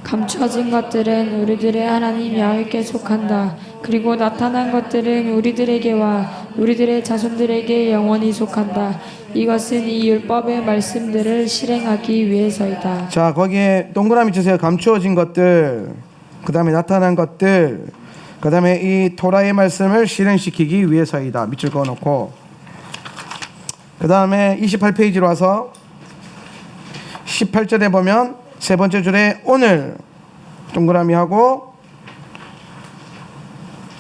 감춰진 것들은 우리들의 하나님 야훼께 속한다. 그리고 나타난 것들은 우리들에게와 우리들의 자손들에게 영원히 속한다. 이것은 이 율법의 말씀들을 실행하기 위해서이다. 자, 거기에 동그라미 치세요. 감추어진 것들, 그 다음에 나타난 것들, 그 다음에 이 토라의 말씀을 실행시키기 위해서이다. 밑줄 그어놓고, 그 다음에 28페이지로 와서 18절에 보면 세 번째 줄에 오늘 동그라미 하고,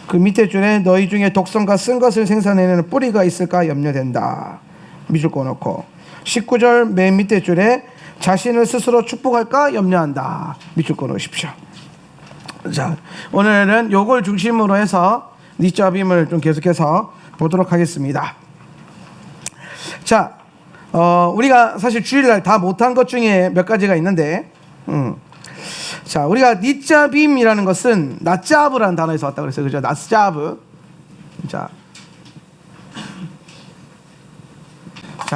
그 밑에 줄에 너희 중에 독성과 쓴 것을 생산해내는 뿌리가 있을까 염려된다. 밑줄 그어놓고, 19절 맨 밑에 줄에 자신을 스스로 축복할까 염려한다. 밑줄 그어놓으십시오. 자, 오늘은 요걸 중심으로 해서 니자빔을 좀 계속해서 보도록 하겠습니다. 자, 우리가 사실 주일날 다 못한 것 중에 몇 가지가 있는데, 자, 우리가 니자빔이라는 것은 나짜브라는 단어에서 왔다 그랬어요. 그죠? 나짜브. 자,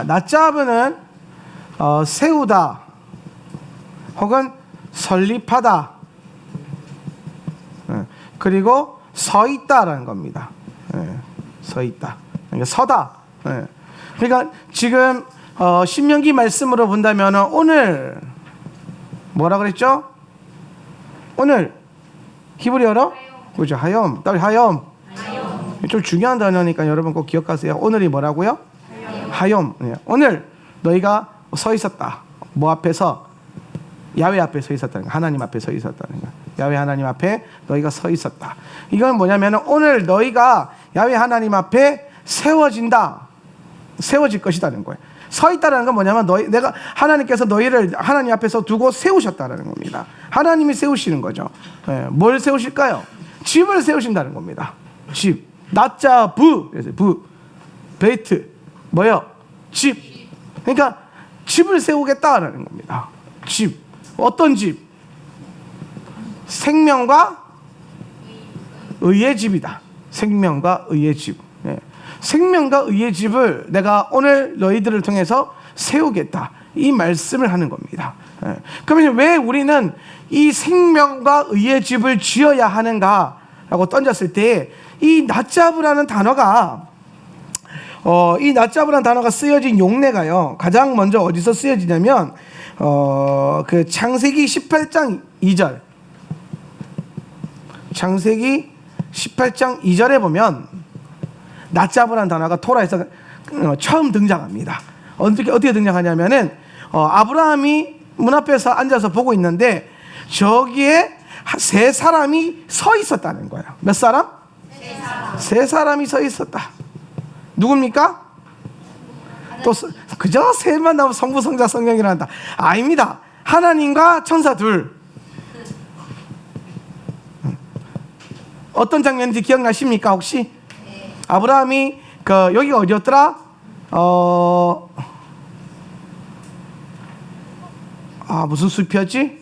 나짜브는 세우다 혹은 설립하다, 그리고 서 있다라는 겁니다. 서 있다. 그러니까 서다. 그러니까 지금 신명기 말씀으로 본다면 오늘 뭐라 그랬죠? 오늘 히브리어로 그죠? 하염. 하염. 좀 중요한 단어니까 여러분 꼭 기억하세요. 오늘이 뭐라고요? 하염. 오늘 너희가 서 있었다. 뭐 앞에서? 야훼 앞에 서 있었다는 거. 하나님 앞에 서 있었다는 거. 야훼 하나님 앞에 너희가 서 있었다. 이건 뭐냐면 오늘 너희가 야훼 하나님 앞에 세워진다. 세워질 것이라는 거예요. 서 있다는 건 뭐냐면 내가 하나님께서 너희를 하나님 앞에서 두고 세우셨다는 겁니다. 하나님이 세우시는 거죠. 뭘 세우실까요? 집을 세우신다는 겁니다. 집. 나짜 부. 부. 베이트. 뭐요? 집. 그러니까 집을 세우겠다라는 겁니다. 집. 어떤 집? 생명과 의의 집이다. 생명과 의의 집. 생명과 의의 집을 내가 오늘 너희들을 통해서 세우겠다. 이 말씀을 하는 겁니다. 그러면 왜 우리는 이 생명과 의의 집을 지어야 하는가라고 던졌을 때 이 나짜브라는 단어가 이 나짜브라는 단어가 쓰여진 용례가요. 가장 먼저 어디서 쓰여지냐면 그 창세기 18장 2절. 창세기 18장 2절에 보면 나짜브라는 단어가 토라에서 처음 등장합니다. 어떻게 등장하냐면은 아브라함이 문 앞에서 앉아서 보고 있는데 저기에 세 사람이 서 있었다는 거예요. 몇 사람? 세 사람이 서 있었다. 누굽니까? 또 그저 세만 나오면 성부 성자 성령이란다. 아닙니다. 하나님과 천사 둘. 어떤 장면인지 기억나십니까 혹시? 아브라함이 여기가 어디였더라? 무슨 숲이었지?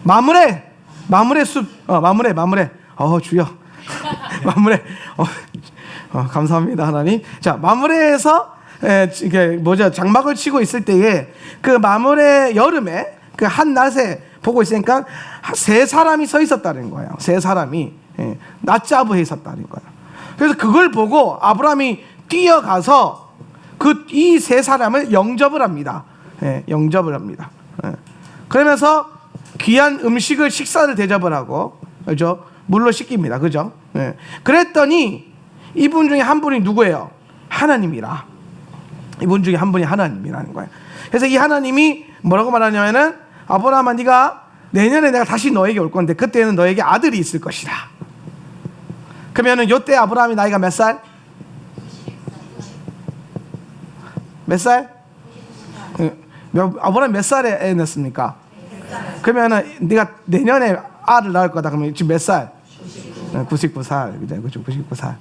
마므레 숲. 마므레. 주여. 마므레. 감사합니다 하나님. 자, 마므레에서 이게 장막을 치고 있을 때에 그 마므레 여름에 그 한낮에 보고 있으니까 세 사람이 서 있었다는 거예요. 세 사람이 나짜브에 있었다는 거예요. 그래서 그걸 보고 아브라함이 뛰어가서 이 세 사람을 영접을 합니다. 영접을 합니다. 그러면서 귀한 음식을 식사를 대접을 하고, 그죠? 물로 씻깁니다. 그죠? 그랬더니 이분 중에 한 분이 누구예요? 하나님이라. 이분 중에 한 분이 하나님이라는 거예요. 그래서 이 하나님이 뭐라고 말하냐면은 아브라함아, 네가 내년에 내가 다시 너에게 올 건데 그때는 너에게 아들이 있을 것이다. 그러면은 요때 아브라함이 나이가 몇 살? 몇 살? 아브라함 몇 살에 애 낳습니까? 그러면은 네가 내년에 아들 낳을 거다. 그러면 지금 몇 살? 99살. 그죠? 99살.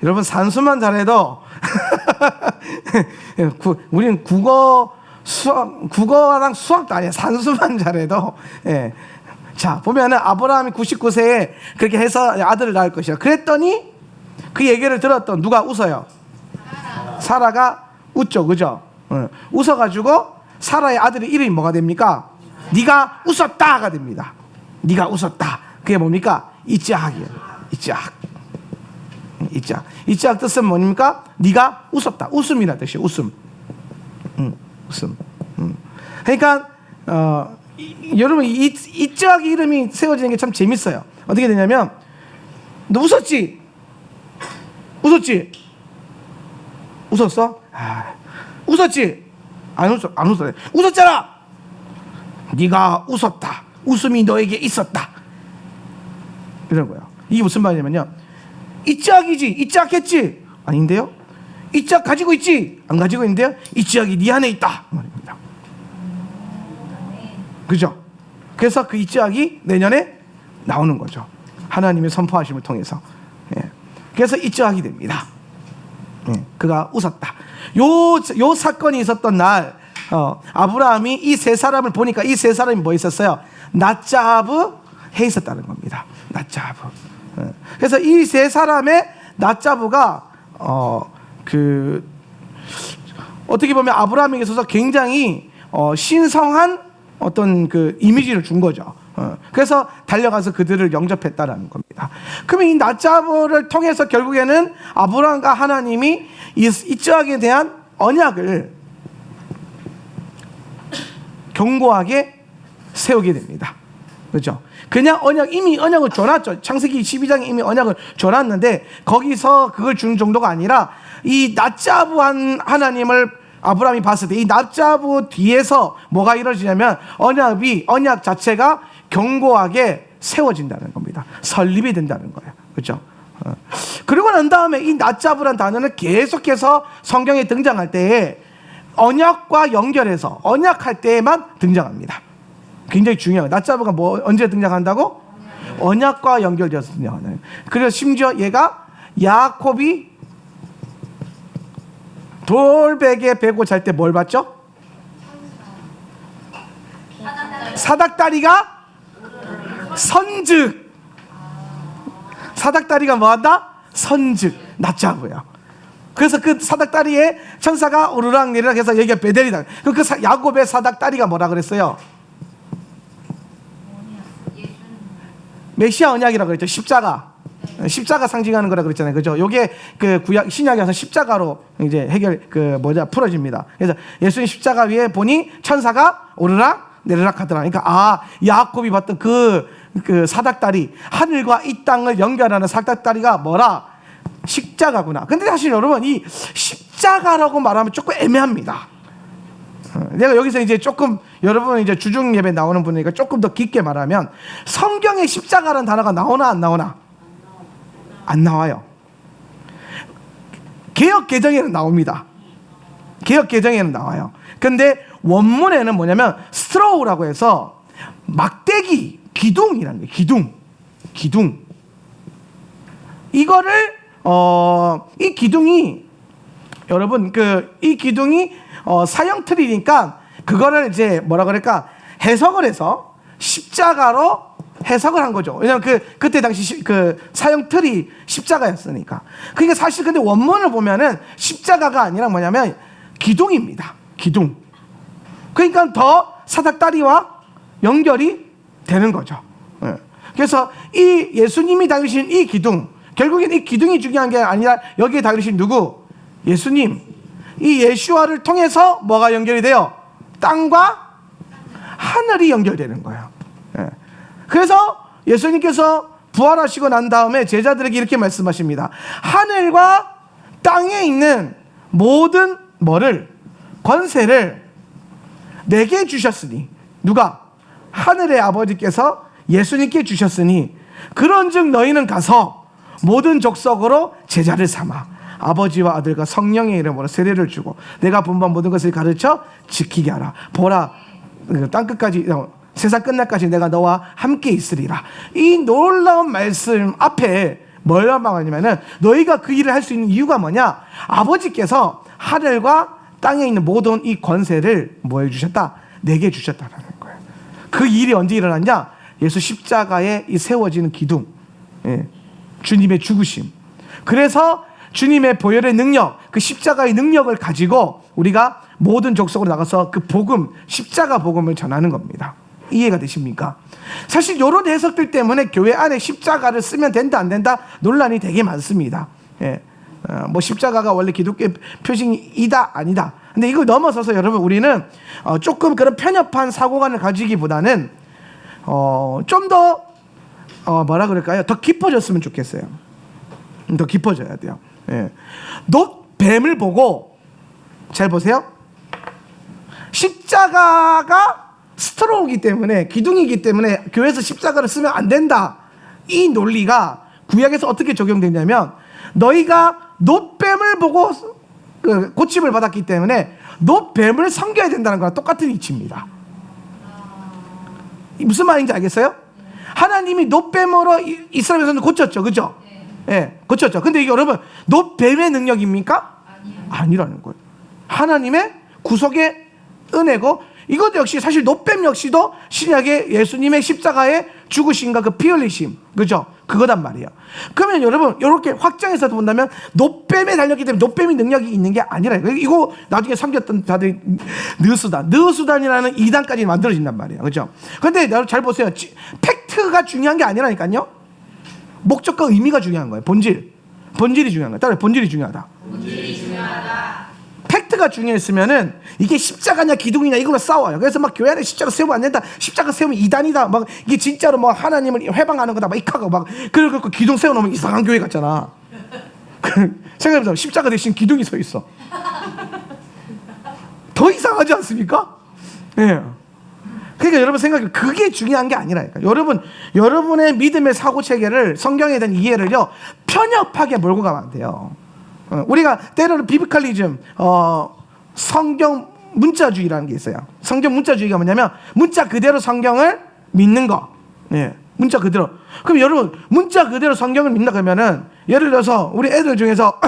여러분 산수만 잘해도 우리는 국어랑 수학도 아니야. 산수만 잘해도. 자, 보면은 아브라함이 99세에 그렇게 해서 아들을 낳을 것이야. 그랬더니 그 얘기를 들었던 누가 웃어요? 사라가 웃죠, 그죠? 웃어가지고 사라의 아들의 이름이 뭐가 됩니까? 네가 웃었다가 됩니다. 네가 웃었다. 그게 뭡니까? 이츠학이에요. 이츠학 뜻은 뭡니까? 네가 웃었다. 웃음이라는 뜻이에요. 웃음. 웃음. 그러니까 여러분 이츠학의 이름이 세워지는 게 참 재밌어요. 어떻게 되냐면 너 웃었지? 웃었어? 웃었지? 안 웃었네. 웃었잖아. 네가 웃었다. 웃음이 너에게 있었다. 이런 거예요. 이게 무슨 말이냐면요. 이츠학이지. 이츠학했지? 아닌데요. 이츠학 가지고 있지? 안 가지고 있는데요. 이츠학이 네 안에 있다 말입니다. 그죠? 그래서 그 이츠학이 내년에 나오는 거죠. 하나님의 선포하심을 통해서. 예. 그래서 이츠학이 됩니다. 예. 그가 웃었다. 요 사건이 있었던 날 아브라함이 이 세 사람을 보니까 이 세 사람이 뭐 있었어요? 낫자브 해 있었다는 겁니다. 낫자브. 예. 그래서 이 세 사람의 낫자브가 어떻게 보면 아브라함에게 있어서 굉장히 신성한 어떤 그 이미지를 준 거죠. 그래서 달려가서 그들을 영접했다라는 겁니다. 그러면 이 낫자브를 통해서 결국에는 아브라함과 하나님이 이츠학에 대한 언약을 견고하게 세우게 됩니다. 그렇죠? 그냥 이미 언약을 줘놨죠. 창세기 12장에 이미 언약을 줘놨는데 거기서 그걸 주는 정도가 아니라 이 낫자브한 하나님을 아브라함이 봤을 때 이 낫자브 뒤에서 뭐가 이루어지냐면 언약 자체가 견고하게 세워진다는 겁니다. 설립이 된다는 거예요. 그렇죠? 그리고 난 다음에 이 낫자브란 단어는 계속해서 성경에 등장할 때에 언약과 연결해서 언약할 때에만 등장합니다. 굉장히 중요해요. 낫자브가 언제 등장한다고? 언약과 연결되어서 등장하는. 그래서 심지어 얘가 야곱이 돌베개 베고 잘 때 뭘 봤죠? 사닥다리가 선즉. 사닥다리가 뭐한다? 선즉. 낫자브야. 그래서 그 사닥다리에 천사가 오르락 내리락 해서 여기가 베델이다. 그 야곱의 사닥다리가 뭐라 그랬어요? 메시아 언약이라고 그랬죠. 십자가 상징하는 거라 그랬잖아요. 그죠? 요게 그 구약 신약에 와서 십자가로 이제 풀어집니다. 그래서 예수님 십자가 위에 보니 천사가 오르락 내리락 하더라. 그러니까 야곱이 봤던 그 사닥다리, 하늘과 이 땅을 연결하는 사닥다리가 뭐라? 십자가구나. 근데 사실 여러분 이 십자가라고 말하면 조금 애매합니다. 내가 여기서 이제 조금 여러분 이제 주중 예배 나오는 분이니까 조금 더 깊게 말하면 성경에 십자가라는 단어가 나오나 안 나오나? 안 나와요. 개역 개정에는 나옵니다. 개역 개정에는 나와요. 근데 원문에는 뭐냐면 스트로우라고 해서 막대기, 기둥이라는 거예요. 기둥. 이거를 이 기둥이 여러분 이 기둥이 사형틀이니까 그거를 이제 뭐라 그럴까 해석을 해서 십자가로 해석을 한 거죠. 왜냐면 그때 당시 그 사형틀이 십자가였으니까. 그러니까 사실 근데 원문을 보면은 십자가가 아니라 뭐냐면 기둥입니다. 기둥. 그러니까 더 사닥다리와 연결이 되는 거죠. 그래서 이 예수님이 다루신 이 기둥, 결국엔 이 기둥이 중요한 게 아니라 여기에 다루신 누구? 예수님. 이 예수와를 통해서 뭐가 연결이 돼요? 땅과 하늘이 연결되는 거예요. 그래서 예수님께서 부활하시고 난 다음에 제자들에게 이렇게 말씀하십니다. 하늘과 땅에 있는 모든 권세를 내게 주셨으니. 누가? 하늘의 아버지께서 예수님께 주셨으니 그런즉 너희는 가서 모든 족속으로 제자를 삼아 아버지와 아들과 성령의 이름으로 세례를 주고 내가 본반 모든 것을 가르쳐 지키게 하라. 보라, 땅끝까지 세상 끝날까지 내가 너와 함께 있으리라. 이 놀라운 말씀 앞에 뭘 말하냐면은 너희가 그 일을 할 수 있는 이유가 뭐냐? 아버지께서 하늘과 땅에 있는 모든 이 권세를 뭐 해주셨다? 내게 주셨다라는 거예요. 그 일이 언제 일어났냐? 예수 십자가에 이 세워지는 기둥, 주님의 죽으심. 그래서 주님의 보혈의 능력, 그 십자가의 능력을 가지고 우리가 모든 족속으로 나가서 그 복음, 십자가 복음을 전하는 겁니다. 이해가 되십니까? 사실 이런 해석들 때문에 교회 안에 십자가를 쓰면 된다 안 된다 논란이 되게 많습니다. 예. 뭐 십자가가 원래 기독교의 표징이다 아니다. 근데 이걸 넘어서서 여러분 우리는 조금 그런 편협한 사고관을 가지기보다는 좀 더 뭐라 그럴까요? 더 깊어졌으면 좋겠어요. 더 깊어져야 돼요. 예. 뱀을 보고 잘 보세요. 십자가가 스트로우이기 때문에, 기둥이기 때문에 교회에서 십자가를 쓰면 안 된다. 이 논리가 구약에서 어떻게 적용되냐면, 너희가 놋뱀을 보고 고침을 받았기 때문에 놋뱀을 섬겨야 된다는 거랑 똑같은 이치입니다. 무슨 말인지 알겠어요? 하나님이 놋뱀으로 이스라엘에서는 고쳤죠, 그죠? 예, 고쳤죠. 근데 이게 여러분 놋뱀의 능력입니까? 아니라는 거예요. 하나님의 구속의 은혜고, 이것도 역시 사실 놋뱀 역시도 신약의 예수님의 십자가에 죽으심과 그 피 흘리심, 그죠? 그거단 말이에요. 그러면 여러분 이렇게 확장해서 본다면 놋뱀에 달렸기 때문에 놋뱀이 능력이 있는 게 아니라, 이거 나중에 섬겼던 자들이 느수단이라는 이단까지 만들어진단 말이에요, 그죠? 그런데 여러분 잘 보세요. 팩트가 중요한 게 아니라니까요. 목적과 의미가 중요한 거예요. 본질이 중요한 거예요. 따라서 본질이 중요하다. 팩트가 중요했으면은 이게 십자가냐 기둥이냐 이걸로 싸워요. 그래서 막 교회 안에 십자가 세우면 안 된다. 십자가 세우면 이단이다. 막 이게 진짜로 뭐 하나님을 회방하는 거다. 막 이카고 막 그리고 기둥 세워놓으면 이상한 교회 같잖아. 생각해보세요. 십자가 대신 기둥이 서 있어. 더 이상하지 않습니까? 예. 네. 그러니까 여러분 생각해, 그게 중요한 게 아니라니까. 여러분의 믿음의 사고 체계를, 성경에 대한 이해를요 편협하게 몰고 가면 안 돼요. 우리가 때로는 비비칼리즘, 성경 문자주의라는 게 있어요. 성경 문자주의가 뭐냐면 문자 그대로 성경을 믿는 거. 예, 문자 그대로. 그럼 여러분 문자 그대로 성경을 믿는다 그러면은, 예를 들어서 우리 애들 중에서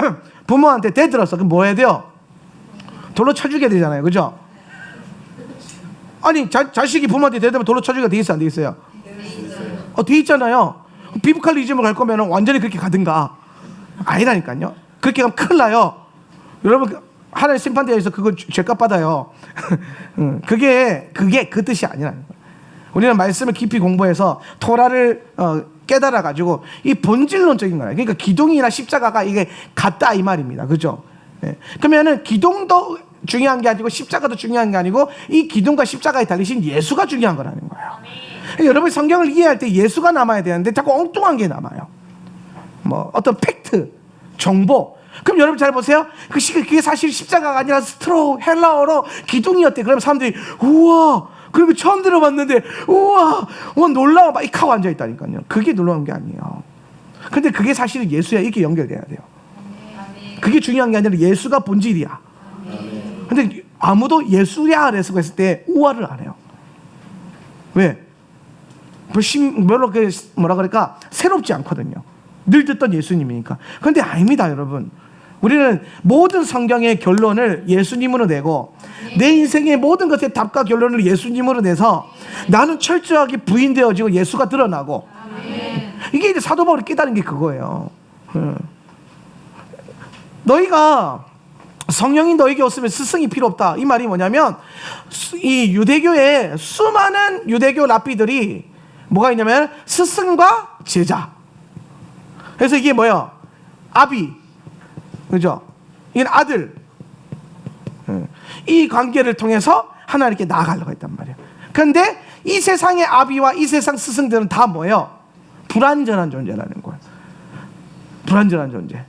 부모한테 대들었어. 그럼 뭐 해야 돼요? 돌로 쳐주게 되잖아요, 그죠? 아니 자식이 부모한테 대들면 돌로 쳐주기가 돼 있어 안 돼 있어요? 돼 있잖아요. 비비칼리즘을 갈 거면 완전히 그렇게 가든가. 아니라니까요. 그렇게 가면 큰일 나요. 여러분 하나님 심판대에서 그거 죄값 받아요. 그게 그 뜻이 아니라는 거예요. 우리는 말씀을 깊이 공부해서 토라를 깨달아 가지고 이 본질론적인 거예요. 그러니까 기둥이나 십자가가 이게 같다 이 말입니다. 그죠? 예. 그러면은 기둥도 중요한 게 아니고 십자가도 중요한 게 아니고 이 기둥과 십자가에 달리신 예수가 중요한 거라는 거예요. 여러분 성경을 이해할 때 예수가 남아야 되는데 자꾸 엉뚱한 게 남아요. 뭐 어떤 팩트, 정보. 그럼 여러분 잘 보세요. 그게 사실 십자가가 아니라 스트로우, 헬라어로 기둥이었대. 그러면 사람들이 우와, 그리고 처음 들어봤는데 우와, 놀라워 막 이카고 앉아 있다니까요. 그게 놀라운 게 아니에요. 근데 그게 사실은 예수야. 이렇게 연결돼야 돼요. 그게 중요한 게 아니라 예수가 본질이야. 근데 아무도 예수야 그래서 했을 때 우화를 안 해요. 왜? 별로 뭐라 그럴까 새롭지 않거든요. 늘 듣던 예수님이니까. 그런데 아닙니다, 여러분. 우리는 모든 성경의 결론을 예수님으로 내고 내 인생의 모든 것의 답과 결론을 예수님으로 내서 나는 철저하게 부인되어지고 예수가 드러나고. 이게 이제 사도 바울이 깨달은 게 그거예요. 너희가 성령이 너에게 없으면 스승이 필요 없다. 이 말이 뭐냐면 이 유대교에 수많은 유대교 랍비들이 뭐가 있냐면 스승과 제자. 그래서 이게 뭐야? 아비, 그죠? 이건 아들. 이 관계를 통해서 하나님께 나아가려고 했단 말이에요. 그런데 이 세상의 아비와 이 세상 스승들은 다 뭐예요? 불완전한 존재라는 거예요. 불완전한 존재.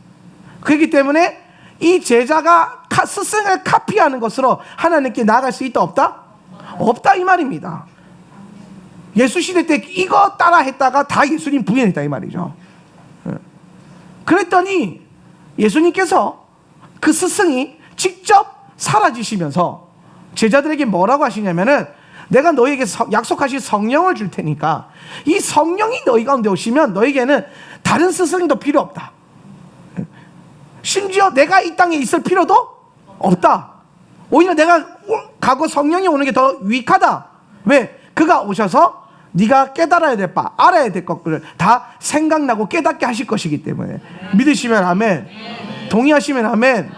그렇기 때문에 이 제자가 스승을 카피하는 것으로 하나님께 나아갈 수 있다 없다? 없다 이 말입니다. 예수 시대 때 이거 따라 했다가 다 예수님 부인했다 이 말이죠. 그랬더니 예수님께서 그 스승이 직접 사라지시면서 제자들에게 뭐라고 하시냐면은, 내가 너희에게 약속하신 성령을 줄 테니까 이 성령이 너희 가운데 오시면 너희에게는 다른 스승도 필요 없다. 심지어 내가 이 땅에 있을 필요도 없다. 오히려 내가 가고 성령이 오는 게 더 유익하다. 왜? 그가 오셔서 네가 깨달아야 될 바, 알아야 될 것들을 다 생각나고 깨닫게 하실 것이기 때문에. 믿으시면 아멘. 동의하시면 아멘.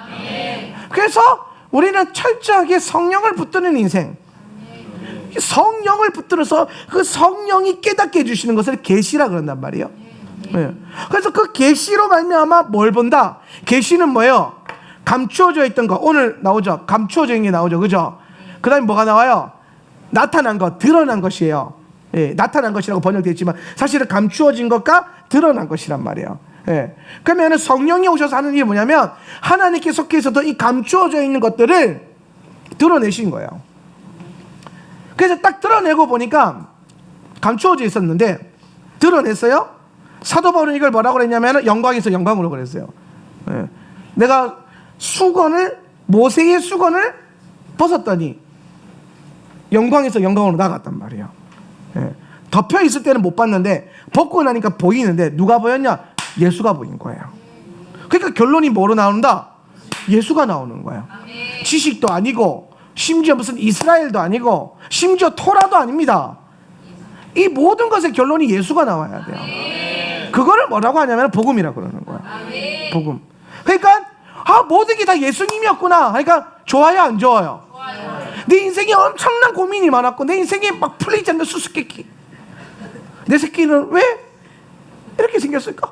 그래서 우리는 철저하게 성령을 붙드는 인생, 성령을 붙들어서 그 성령이 깨닫게 해주시는 것을 계시라 그런단 말이에요. 네. 그래서 그 계시로 말미암아 뭘 본다? 계시는 뭐예요? 감추어져 있던 거. 오늘 나오죠. 감추어져 있는 게 나오죠. 그죠? 그 다음에 뭐가 나와요? 나타난 것, 드러난 것이에요. 예, 나타난 것이라고 번역되어 있지만 사실은 감추어진 것과 드러난 것이란 말이에요. 예. 그러면 성령이 오셔서 하는 일이 뭐냐면 하나님께 속해서도 이 감추어져 있는 것들을 드러내신 거예요. 그래서 딱 드러내고 보니까 감추어져 있었는데 드러냈어요. 사도 바울은 이걸 뭐라고 그랬냐면 영광에서 영광으로 그랬어요. 예. 내가 모세의 수건을 벗었더니 영광에서 영광으로 나갔단 말이에요. 예. 덮여 있을 때는 못 봤는데 벗고 나니까 보이는데 누가 보였냐? 예수가 보인 거예요. 그러니까 결론이 뭐로 나온다? 예수가 나오는 거예요. 지식도 아니고 심지어 무슨 이스라엘도 아니고 심지어 토라도 아닙니다. 이 모든 것의 결론이 예수가 나와야 돼요. 그거를 뭐라고 하냐면 복음이라고 그러는 거예요. 복음. 그러니까 모든 게 다 예수님이었구나. 그러니까 좋아요, 안 좋아요? 내 인생에 엄청난 고민이 많았고 내 인생에 막 풀리지 않는 수수께끼. 내 새끼는 왜 이렇게 생겼을까?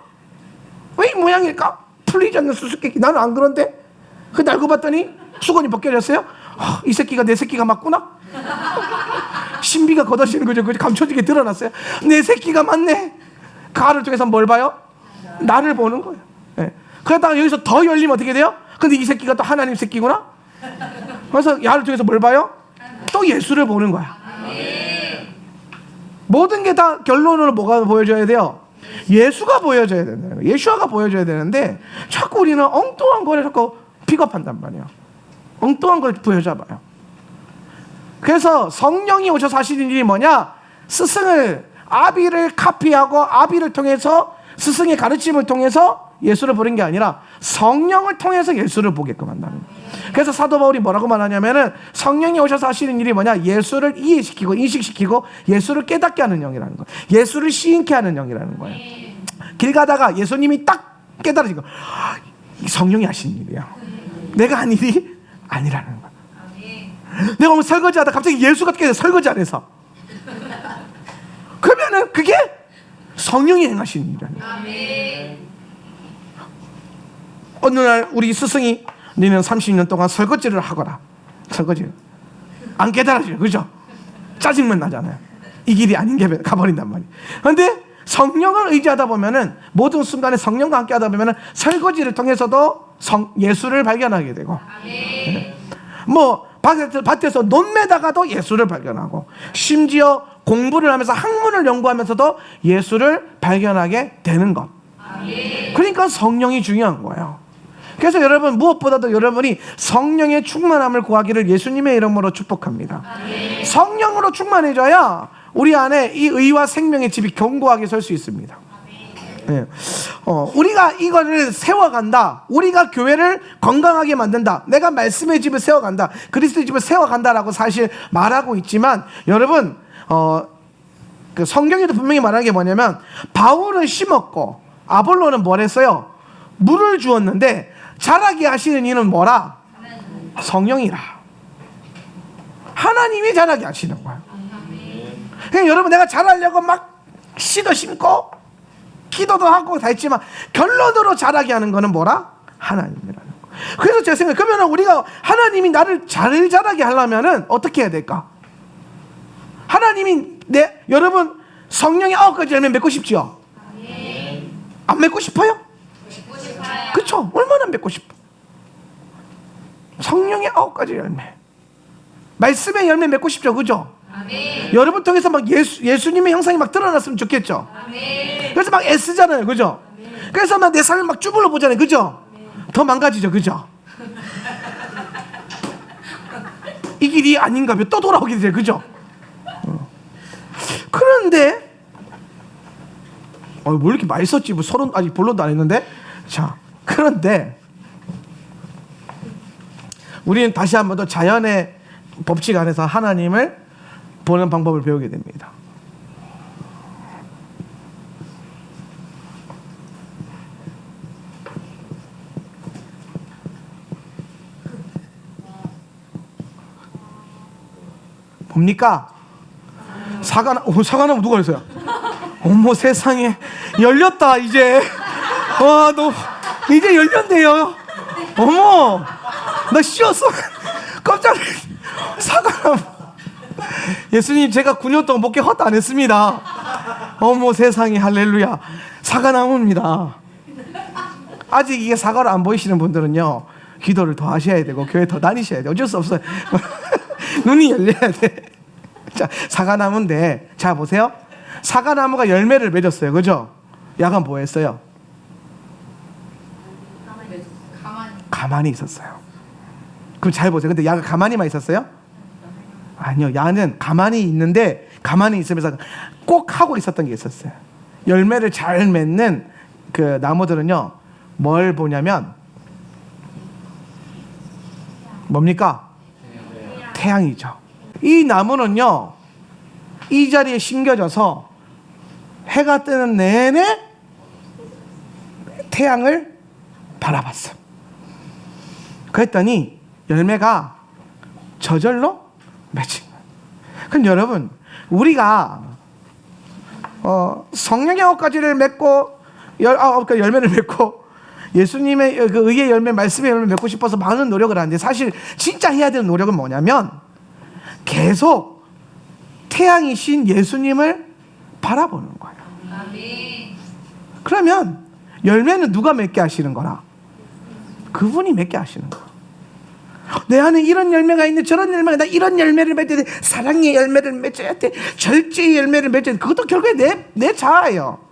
왜 이 모양일까? 풀리지 않는 수수께끼. 나는 안 그런데? 그 알고 봤더니 수건이 벗겨졌어요? 이 새끼가 내 새끼가 맞구나? 신비가 걷어지는 거죠. 감춰지게 드러났어요. 내 새끼가 맞네. 가를 통해서 뭘 봐요? 나를 보는 거예요. 네. 그러다가 여기서 더 열리면 어떻게 돼요? 근데 이 새끼가 또 하나님 새끼구나? 그래서 야를 통해서 뭘 봐요? 또 예수를 보는 거야. 모든 게 다 결론으로 뭐가 보여줘야 돼요? 예수가 보여줘야 된다는 거예요. 예수아가 보여줘야 되는데 자꾸 우리는 엉뚱한 거를 자꾸 픽업한단 말이에요. 엉뚱한 걸 보여줘봐요. 그래서 성령이 오셔서 하시는 일이 뭐냐? 스승을 아비를 카피하고 아비를 통해서 스승의 가르침을 통해서 예수를 보는 게 아니라 성령을 통해서 예수를 보게끔 한다는 거예요. 그래서 사도 바울이 뭐라고 말하냐면은 성령이 오셔서 하시는 일이 뭐냐? 예수를 이해시키고 인식시키고 예수를 깨닫게 하는 영이라는 거예요. 예수를 시인케 하는 영이라는 거예요. 길 가다가 예수님이 딱 깨달아진 거. 성령이 하시는 일이야. 내가 한 일이 아니라는 거야. 내가 오늘 설거지하다 갑자기 예수가 깨져 설거지 안에서. 그러면은 그게 성령이 행하시는 일이야. 어느 날 우리 스승이 너는 30년 동안 설거지를 하거라. 설거지를 안 깨달아져요. 그죠? 짜증만 나잖아요. 이 길이 아닌 게 가버린단 말이에요. 그런데 성령을 의지하다 보면은 모든 순간에 성령과 함께 하다 보면은 설거지를 통해서도 예수를 발견하게 되고, 뭐 밭에서 논매다가도 예수를 발견하고, 심지어 공부를 하면서 학문을 연구하면서도 예수를 발견하게 되는 것. 그러니까 성령이 중요한 거예요. 그래서 여러분 무엇보다도 여러분이 성령의 충만함을 구하기를 예수님의 이름으로 축복합니다. 성령으로 충만해져야 우리 안에 이 의와 생명의 집이 견고하게 설 수 있습니다. 네. 우리가 이거를 세워간다. 우리가 교회를 건강하게 만든다. 내가 말씀의 집을 세워간다. 그리스도의 집을 세워간다라고 사실 말하고 있지만 여러분 그 성경에도 분명히 말하는 게 뭐냐면 바울은 심었고 아볼로는 뭘 했어요? 물을 주었는데 자라게 하시는 이는 뭐라? 성령이라. 하나님이 자라게 하시는 거예요. 그러니까 여러분 내가 자라려고 막 씨도 심고 기도도 하고 다 했지만 결론으로 자라게 하는 거는 뭐라? 하나님이라는 거. 그래서 제가 생각해요. 그러면 우리가 하나님이 나를 잘 자라게 하려면은 어떻게 해야 될까? 하나님이 여러분 성령의 9가지 열매 맺고 싶지요? 안 맺고 싶어요? 그렇죠? 얼마나 맺고 싶어? 성령의 9가지 열매, 말씀의 열매 맺고 싶죠, 그죠? 여러분 통해서 막 예수님의 형상이 막 드러났으면 좋겠죠. 그래서 막 애쓰잖아요, 그죠? 그래서 막 내 삶을 막 주물러 보잖아요, 그죠? 더 망가지죠, 그죠? 이 길이 아닌가 봐, 또 돌아오게 돼요, 그죠? 그런데 뭐 이렇게 많이 썼지? 뭐 서론 아직 본론도 안 했는데. 자, 그런데 우리는 다시 한 번 더 자연의 법칙 안에서 하나님을 보는 방법을 배우게 됩니다. 뭡니까? 사과나무 누가 했어요? 어머 세상에, 열렸다 이제. 와, 너 이제 열렸네요. 어머, 나 씌었어. 깜짝 놀랐어. 사과나무. 예수님, 제가 9년 동안 목회 헛 안 했습니다. 어머 세상에, 할렐루야. 사과나무입니다. 아직 이게 사과로 안 보이시는 분들은요, 기도를 더 하셔야 되고 교회 더 다니셔야 돼요. 어쩔 수 없어요. 눈이 열려야 돼. 자, 사과나무인데, 자 보세요. 사과나무가 열매를 맺었어요. 그죠? 야가 뭐 했어요? 가만히 있었어요. 그럼 잘 보세요. 근데 야가 가만히만 있었어요? 아니요. 야는 가만히 있는데, 가만히 있으면서 꼭 하고 있었던 게 있었어요. 열매를 잘 맺는 그 나무들은요, 뭘 보냐면 뭡니까? 태양이죠. 이 나무는요, 이 자리에 심겨져서 해가 뜨는 내내 태양을 바라봤어. 그랬더니 열매가 저절로 맺힌 거예요. 그럼 여러분, 우리가 성령의 9가지를 맺고 19가지 열매를 맺고 예수님의 그 의의 열매, 말씀의 열매 맺고 싶어서 많은 노력을 하는데, 사실 진짜 해야 되는 노력은 뭐냐면 계속 태양이신 예수님을 바라보는 거예요. 그러면 열매는 누가 맺게 하시는 거라? 그분이 맺게 하시는 거예요. 내 안에 이런 열매가 있네, 저런 열매가, 나 이런 열매를 맺어야 돼, 사랑의 열매를 맺어야 돼, 절제의 열매를 맺어야 돼. 그것도 결국에 내 자아예요.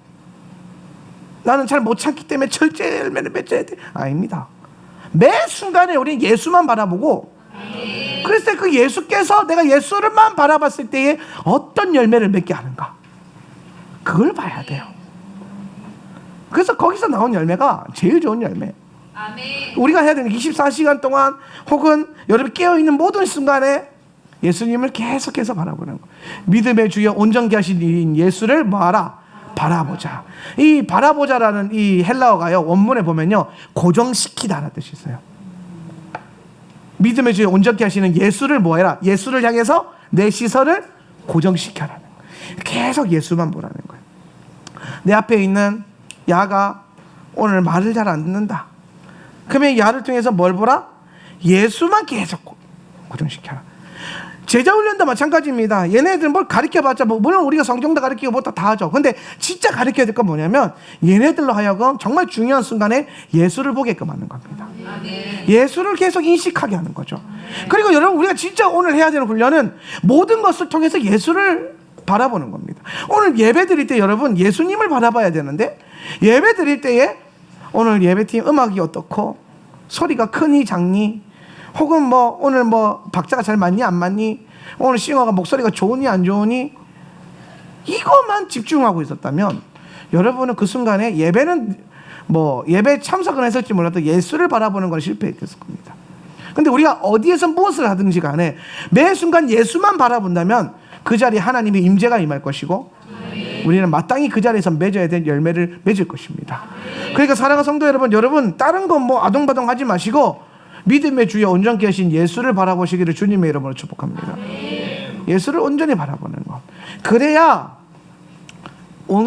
나는 잘 못 참기 때문에 절제의 열매를 맺어야 돼. 아닙니다. 매 순간에 우리는 예수만 바라보고, 그래서 그 예수께서, 내가 예수를만 바라봤을 때에 어떤 열매를 맺게 하는가, 그걸 봐야 돼요. 그래서 거기서 나온 열매가 제일 좋은 열매. 우리가 해야 되는 24시간 동안, 혹은 여러분이 깨어있는 모든 순간에 예수님을 계속해서 바라보는 거. 믿음의 주여 온전케 하신 이인 예수를 뭐하라? 바라보자. 이 바라보자라는 이 헬라어가요, 원문에 보면요, 고정시키다라는 뜻이 있어요. 믿음의 주여 온전케 하시는 예수를 뭐해라? 예수를 향해서 내 시선을 고정시켜라는 거예요. 계속 예수만 보라는 거예요. 내 앞에 있는 야가 오늘 말을 잘 안 듣는다. 그러면 야를 통해서 뭘 보라? 예수만 계속 고정시켜라. 제자훈련도 마찬가지입니다. 얘네들 뭘 가르쳐봤자, 물론 우리가 성경도 가르치고 뭐 다 하죠. 근데 진짜 가르쳐야 될 건 뭐냐면, 얘네들로 하여금 정말 중요한 순간에 예수를 보게끔 하는 겁니다. 예수를 계속 인식하게 하는 거죠. 그리고 여러분, 우리가 진짜 오늘 해야 되는 훈련은 모든 것을 통해서 예수를 바라보는 겁니다. 오늘 예배 드릴 때 여러분, 예수님을 바라봐야 되는데, 예배 드릴 때에 오늘 예배팀 음악이 어떻고, 소리가 크니 작니, 혹은 뭐 오늘 뭐 박자가 잘 맞니 안 맞니, 오늘 싱어가 목소리가 좋으니 안 좋으니, 이것만 집중하고 있었다면 여러분은 그 순간에 예배는 뭐 예배 참석은 했을지 몰라도 예수를 바라보는 건 실패했을 겁니다. 근데 우리가 어디에서 무엇을 하든지 간에 매 순간 예수만 바라본다면 그 자리에 하나님의 임재가 임할 것이고, 우리는 마땅히 그 자리에서 맺어야 될 열매를 맺을 것입니다. 그러니까 사랑하는 성도 여러분, 여러분 다른 건 뭐 아동바동 하지 마시고 믿음의 주여 온전케 하신 예수를 바라보시기를 주님의 이름으로 축복합니다. 예수를 온전히 바라보는 것, 그래야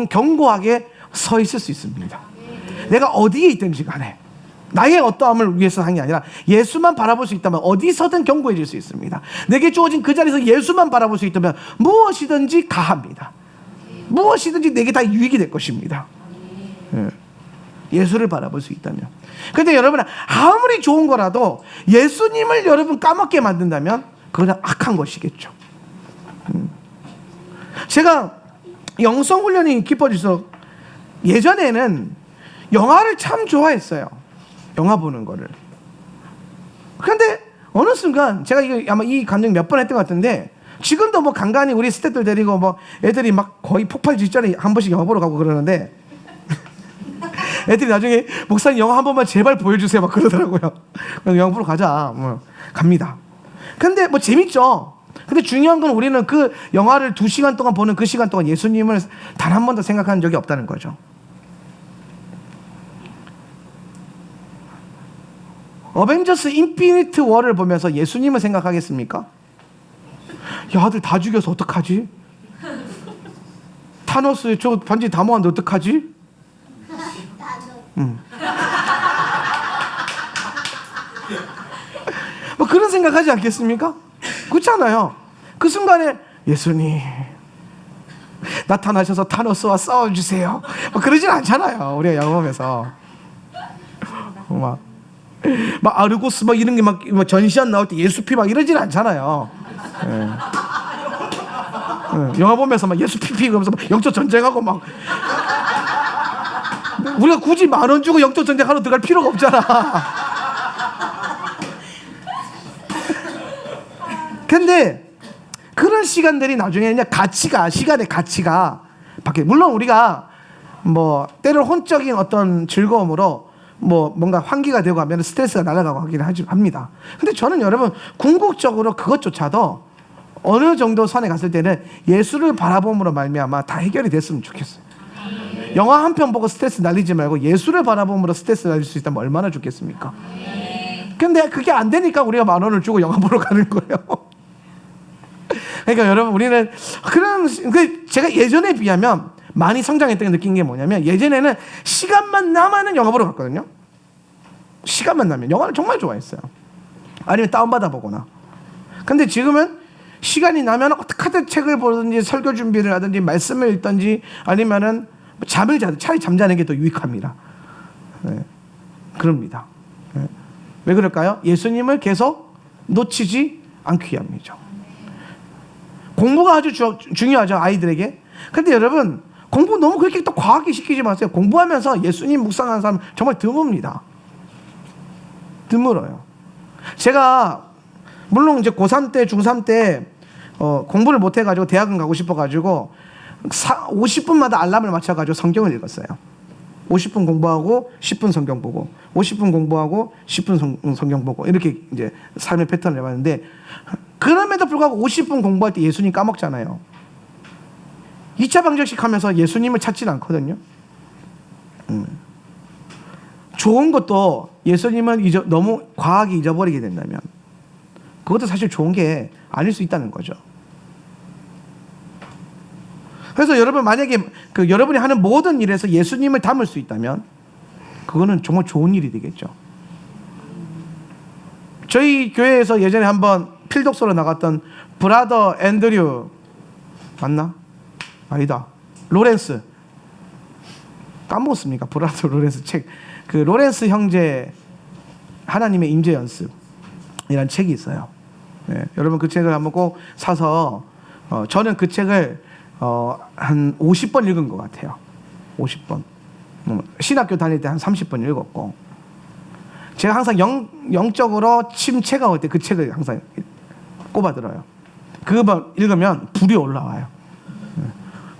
견고하게 서 있을 수 있습니다. 내가 어디에 있든지 간에 나의 어떠함을 위해서 한 게 아니라 예수만 바라볼 수 있다면 어디서든 견고해질 수 있습니다. 내게 주어진 그 자리에서 예수만 바라볼 수 있다면 무엇이든지 가합니다. 무엇이든지 내게 다 유익이 될 것입니다. 예수를 바라볼 수 있다면. 그런데 여러분, 아무리 좋은 거라도 예수님을 여러분 까먹게 만든다면 그건 악한 것이겠죠. 제가 영성훈련이 깊어질수록, 예전에는 영화를 참 좋아했어요. 영화 보는 거를. 그런데 어느 순간, 제가 이거 아마 이 감정 몇 번 했던 것 같은데, 지금도 뭐 간간히 우리 스태프들 데리고 뭐 애들이 막 거의 폭발 직전에 한 번씩 영화 보러 가고 그러는데, 애들이 나중에 목사님 영화 한 번만 제발 보여주세요 막 그러더라고요. 그래서 영화 보러 가자, 뭐 갑니다. 근데 뭐 재밌죠. 근데 중요한 건 우리는 그 영화를 2시간 동안 보는 그 시간 동안 예수님을 단 한 번도 생각한 적이 없다는 거죠. 어벤져스 인피니트 워를 보면서 예수님을 생각하겠습니까? 야, 아들 다 죽여서 어떡하지? 타노스 저 반지 다 모았는데 어떡하지? 뭐 그런 생각하지 않겠습니까? 그렇잖아요. 그 순간에 예수님 나타나셔서 타노스와 싸워주세요. 뭐 그러진 않잖아요. 우리가 영업에서 막 아르고스 막 이런 게 막 전시안 나올 때 예수피 막 이러진 않잖아요. 예. 영화 보면서 막 예수피피 그러면서 막 영적 전쟁하고 막 우리가 굳이 10,000원 주고 영적 전쟁하러 들어갈 필요가 없잖아. 근데 그런 시간들이 나중에 그냥 시간의 가치가 바뀌어요. 물론 우리가 뭐 때로 혼적인 어떤 즐거움으로 뭐 뭔가 환기가 되고 하면 스트레스가 날아가고 하긴 합니다. 근데 저는 여러분 궁극적으로 그것조차도 어느 정도 선에 갔을 때는 예수를 바라봄으로 말미암아 다 해결이 됐으면 좋겠어요. 영화 한 편 보고 스트레스 날리지 말고 예수를 바라봄으로 스트레스 날릴 수 있다면 얼마나 좋겠습니까? 근데 그게 안 되니까 우리가 10,000원을 주고 영화 보러 가는 거예요. 그러니까 여러분 우리는 제가 예전에 비하면 많이 성장했다고 느낀 게 뭐냐면 예전에는 시간만 나면은 영화 보러 갔거든요. 시간만 나면 영화를 정말 좋아했어요. 아니면 다운받아 보거나. 근데 지금은 시간이 나면 어떻게든 책을 보든지 설교 준비를 하든지 말씀을 읽든지 아니면은 잠을 자든 차라리 잠자는 게 더 유익합니다. 네. 그럽니다. 네. 왜 그럴까요? 예수님을 계속 놓치지 않기 위함이죠. 공부가 아주 중요하죠, 아이들에게. 근데 여러분 공부 너무 그렇게 또 과하게 시키지 마세요. 공부하면서 예수님 묵상하는 사람 정말 드뭅니다. 드물어요. 제가 물론 이제 고3 때, 중3 때 공부를 못 해가지고 대학은 가고 싶어가지고 50분마다 알람을 맞춰가지고 성경을 읽었어요. 50분 공부하고 10분 성경 보고 50분 공부하고 10분 성경 보고 이렇게 이제 삶의 패턴을 해봤는데 그럼에도 불구하고 50분 공부할 때 예수님 까먹잖아요. 2차 방정식 하면서 예수님을 찾지는 않거든요. 좋은 것도 예수님을 너무 과하게 잊어버리게 된다면 그것도 사실 좋은 게 아닐 수 있다는 거죠. 그래서 여러분 만약에 여러분이 하는 모든 일에서 예수님을 담을 수 있다면 그거는 정말 좋은 일이 되겠죠. 저희 교회에서 예전에 한번 필독서로 나갔던 브라더 앤드류 맞나? 아니다. 로렌스 까먹었습니까? 브라더 로렌스 책. 그 로렌스 형제 하나님의 임재 연습이라는 책이 있어요. 네, 여러분 그 책을 한번 꼭 사서 저는 그 책을 한 50번 읽은 것 같아요. 50번. 신학교 다닐 때 한 30번 읽었고 제가 항상 영적으로 침체가 올 때 그 책을 항상 꼽아들어요. 그거 읽으면 불이 올라와요.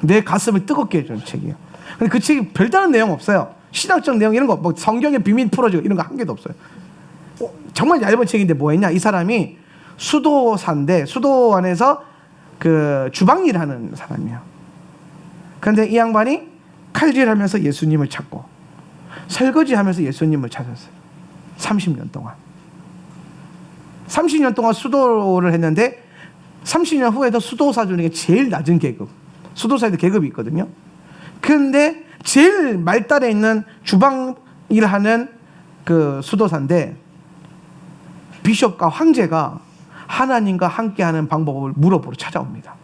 내 가슴을 뜨겁게 해주는 책이에요. 근데 그 책이 별다른 내용 없어요. 신학적 내용 이런 거 뭐 성경의 비밀 풀어주고 이런 거 한 개도 없어요. 정말 얇은 책인데 뭐 했냐? 이 사람이 수도사인데 수도 안에서 그 주방 일하는 사람이에요. 그런데 이 양반이 칼질하면서 예수님을 찾고 설거지하면서 예수님을 찾았어요. 30년 동안. 30년 동안 수도를 했는데 30년 후에도 수도사 중에 제일 낮은 계급. 수도사에도 계급이 있거든요. 그런데 제일 말단에 있는 주방 일하는 그 수도사인데 비숍과 황제가 하나님과 함께하는 방법을 물어보러 찾아옵니다.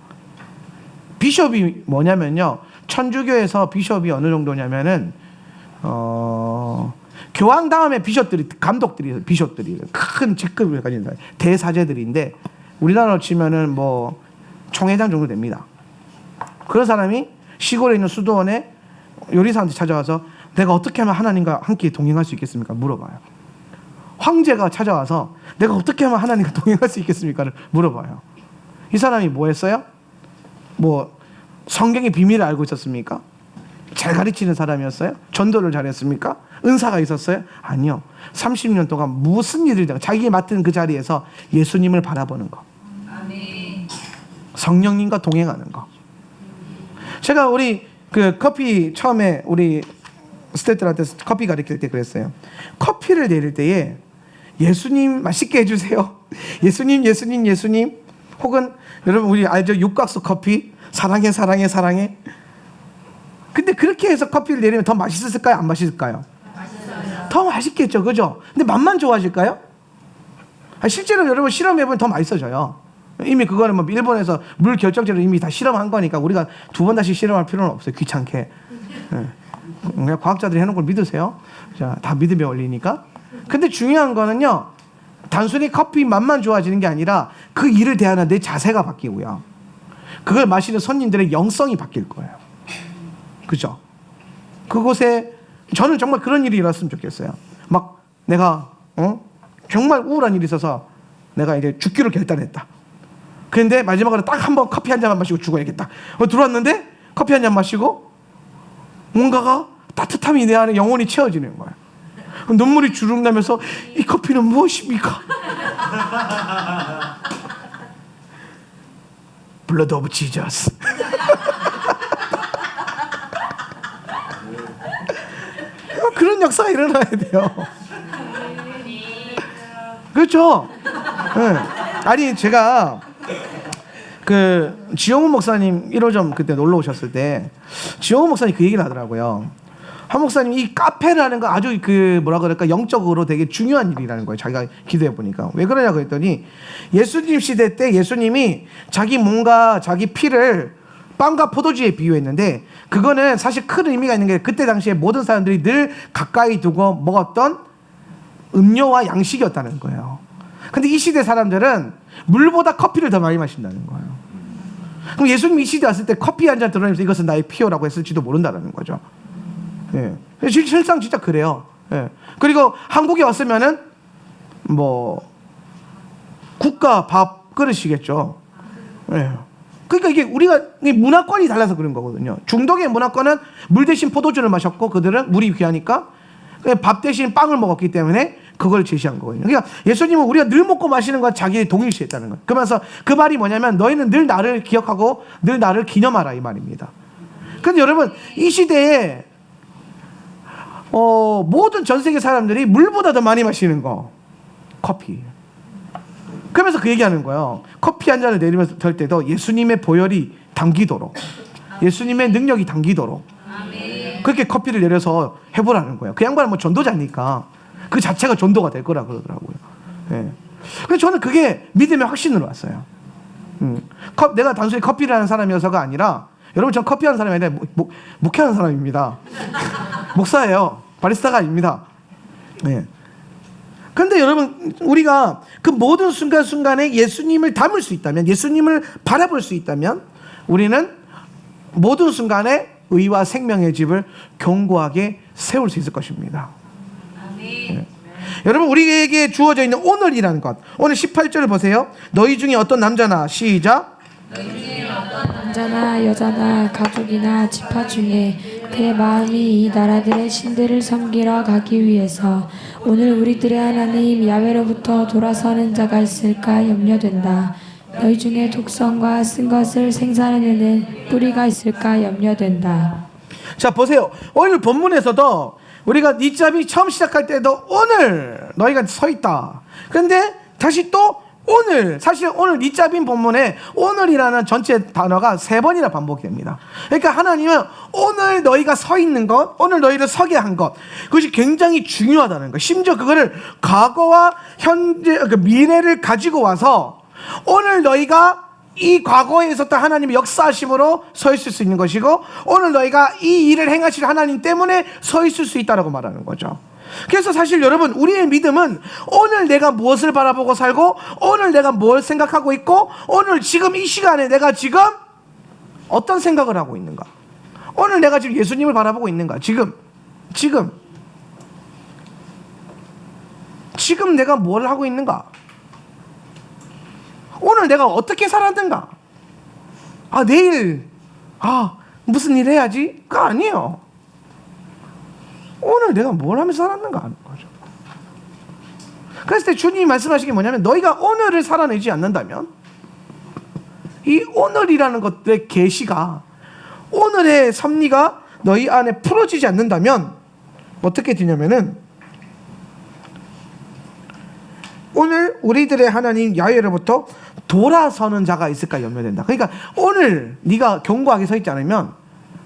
비숍이 뭐냐면요, 천주교에서 비숍이 어느 정도냐면은 교황 다음에 비숍들이 감독들이 비숍들이 큰 직급을 가진 사람, 대사제들인데 우리나라로 치면은 뭐 총회장 정도 됩니다. 그런 사람이 시골에 있는 수도원에 요리사한테 찾아와서 내가 어떻게 하면 하나님과 함께 동행할 수 있겠습니까? 물어봐요. 황제가 찾아와서 내가 어떻게 하면 하나님과 동행할 수 있겠습니까를 물어봐요. 이 사람이 뭐 했어요? 뭐 성경의 비밀을 알고 있었습니까? 잘 가르치는 사람이었어요? 전도를 잘했습니까? 은사가 있었어요? 아니요. 30년 동안 무슨 일을 자기 맡은 그 자리에서 예수님을 바라보는 거, 성령님과 동행하는 거. 제가 우리 그 커피 처음에 우리 스태프들한테 커피 가르칠 때 그랬어요. 커피를 내릴 때에 예수님 맛있게 해주세요. 예수님, 예수님, 예수님. 혹은 여러분 우리 알죠? 육각수 커피 사랑해 사랑해 사랑해. 근데 그렇게 해서 커피를 내리면 더 맛있을까요? 안 맛있을까요? 더 맛있겠죠, 그죠? 근데 맛만 좋아질까요? 실제로 여러분 실험해보면 더 맛있어져요. 이미 그거는 뭐 일본에서 물 결정제로 이미 다 실험한 거니까 우리가 두 번 다시 실험할 필요는 없어요. 귀찮게. 그냥 과학자들이 해놓은 걸 믿으세요. 자, 다 믿음에 올리니까. 근데 중요한 거는요, 단순히 커피 맛만 좋아지는 게 아니라 그 일을 대하는 내 자세가 바뀌고요, 그걸 마시는 손님들의 영성이 바뀔 거예요. 그죠? 그곳에 저는 정말 그런 일이 일어났으면 좋겠어요. 막 내가 정말 우울한 일이 있어서 내가 이제 죽기로 결단했다. 그런데 마지막으로 딱 한 번 커피 한 잔만 마시고 죽어야겠다. 들어왔는데 커피 한 잔 마시고 뭔가가 따뜻함이 내 안에 영혼이 채워지는 거야. 눈물이 주룩 나면서 이 커피는 무엇입니까? Blood of Jesus. 그런 역사가 일어나야 돼요. 그렇죠? 네. 아니 제가 그 지용훈 목사님 1호점 그때 놀러 오셨을 때 지용훈 목사님 그 얘기를 하더라고요. 한 목사님 이 카페라는 거 아주 그 뭐라 그럴까 영적으로 되게 중요한 일이라는 거예요. 자기가 기도해 보니까 왜 그러냐고 했더니 예수님 시대 때 예수님이 자기 몸과 자기 피를 빵과 포도주에 비유했는데 그거는 사실 큰 의미가 있는 게 그때 당시에 모든 사람들이 늘 가까이 두고 먹었던 음료와 양식이었다는 거예요. 근데 이 시대 사람들은 물보다 커피를 더 많이 마신다는 거예요. 그럼 예수님이 이 시대 왔을 때 커피 한 잔 들어내면서 이것은 나의 피요라고 했을지도 모른다는 거죠. 예. 실상 진짜 그래요. 예. 그리고 한국에 왔으면은 뭐 국가 밥 그릇이겠죠. 예. 그러니까 이게 우리가 문화권이 달라서 그런 거거든요. 중동의 문화권은 물 대신 포도주를 마셨고 그들은 물이 귀하니까 밥 대신 빵을 먹었기 때문에 그걸 제시한 거거든요. 그러니까 예수님은 우리가 늘 먹고 마시는 건 자기의 동일시했다는 거예요. 그러면서 그 말이 뭐냐면 너희는 늘 나를 기억하고 늘 나를 기념하라 이 말입니다. 그런데 여러분 이 시대에 모든 전 세계 사람들이 물보다 더 많이 마시는 거 커피. 그러면서 그 얘기하는 거예요. 커피 한 잔을 내리면서 될 때도 예수님의 보혈이 당기도록, 예수님의 능력이 당기도록 그렇게 커피를 내려서 해보라는 거예요. 그 양반은 뭐 전도자니까 그 자체가 전도가 될 거라 그러더라고요. 예. 그래서 저는 그게 믿음의 확신으로 왔어요. 내가 단순히 커피를 하는 사람이어서가 아니라 여러분 전 커피하는 사람이 아니라 목회하는 사람입니다. 목사예요. 바리스타가 아닙니다. 네. 근데 여러분 우리가 그 모든 순간순간에 예수님을 담을 수 있다면, 예수님을 바라볼 수 있다면 우리는 모든 순간에 의와 생명의 집을 견고하게 세울 수 있을 것입니다. 네. 여러분 우리에게 주어져 있는 오늘이라는 것, 오늘 18절을 보세요. 너희 중에 어떤 남자나, 시작, 너희 중에 어떤 남자나 여자나 가족이나 지파 중에 그의 마음이 이 나라들의 신들을 섬기러 가기 위해서 오늘 우리들의 하나님 야훼로부터 돌아서는 자가 있을까 염려된다. 너희 중에 독성과 쓴 것을 생산해내는 뿌리가 있을까 염려된다. 자 보세요. 오늘 본문에서도 우리가 니잡이 처음 시작할 때도 오늘 너희가 서 있다. 그런데 다시 또 오늘, 사실 오늘 니잡인 본문에 오늘이라는 전체 단어가 3번이나 반복됩니다. 그러니까 하나님은 오늘 너희가 서 있는 것, 오늘 너희를 서게 한 것, 그것이 굉장히 중요하다는 것. 심지어 그거를 과거와 현재, 미래를 가지고 와서 오늘 너희가 이 과거에 있었던 하나님의 역사하심으로 서 있을 수 있는 것이고 오늘 너희가 이 일을 행하실 하나님 때문에 서 있을 수 있다고 말하는 거죠. 그래서 사실 여러분 우리의 믿음은 오늘 내가 무엇을 바라보고 살고 오늘 내가 뭘 생각하고 있고 오늘 지금 이 시간에 내가 지금 어떤 생각을 하고 있는가, 오늘 내가 지금 예수님을 바라보고 있는가, 지금 내가 뭘 하고 있는가, 오늘 내가 어떻게 살았는가, 내일 무슨 일 해야지, 그거 아니에요. 오늘 내가 뭘 하면서 살았는가 하는 거죠. 그랬을 때 주님이 말씀하신 게 뭐냐면 너희가 오늘을 살아내지 않는다면, 이 오늘이라는 것들의 계시가, 오늘의 섭리가 너희 안에 풀어지지 않는다면 어떻게 되냐면은 오늘 우리들의 하나님 야훼로부터 돌아서는 자가 있을까 염려된다. 그러니까 오늘 네가 견고하게 서 있지 않으면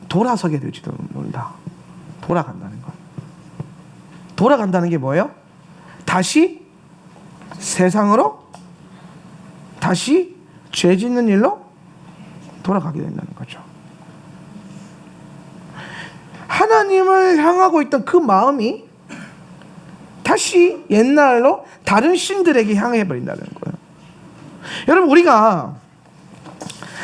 돌아서게 될지도 모른다. 돌아간다는 거. 돌아간다는 게 뭐예요? 다시 세상으로, 다시 죄 짓는 일로 돌아가게 된다는 거죠. 하나님을 향하고 있던 그 마음이 다시 옛날로 다른 신들에게 향해 버린다는 거예요. 여러분, 우리가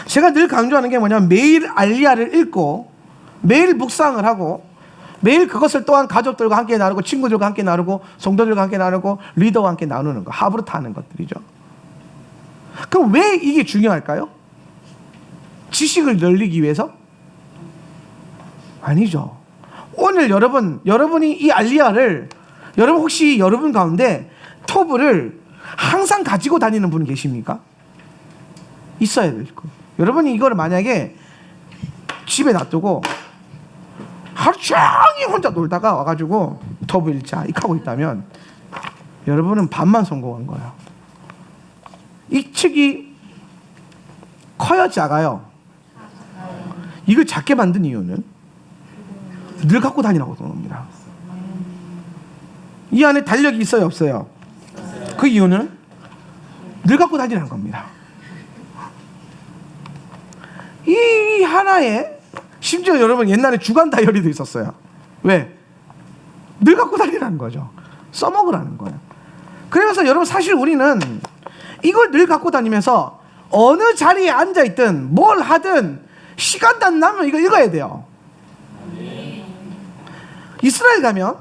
제가 늘 강조하는 게 뭐냐면 매일 알리야를 읽고 매일 묵상을 하고 매일 그것을 또한 가족들과 함께 나누고 친구들과 함께 나누고 성도들과 함께 나누고 리더와 함께 나누는 거, 하브르타 하는 것들이죠. 그럼 왜 이게 중요할까요? 지식을 늘리기 위해서? 아니죠. 오늘 여러분이 이 알리야를, 여러분 혹시 여러분 가운데 토브를 항상 가지고 다니는 분 계십니까? 있어야 될 거. 여러분이 이거를 만약에 집에 놔두고 하루 종일 혼자 놀다가 와가지고 토브 읽자 이렇게 하고 있다면 여러분은 반만 성공한 거예요. 이 책이 커요, 작아요? 이걸 작게 만든 이유는 늘 갖고 다니라고 그런 겁니다. 이 안에 달력이 있어요, 없어요? 그 이유는 늘 갖고 다니라는 겁니다. 이 하나에, 심지어 여러분 옛날에 주간 다이어리도 있었어요. 왜? 늘 갖고 다니라는 거죠. 써먹으라는 거예요. 그래서 여러분, 사실 우리는 이걸 늘 갖고 다니면서 어느 자리에 앉아있든 뭘 하든 시간도 안 나면 이거 읽어야 돼요. 이스라엘 가면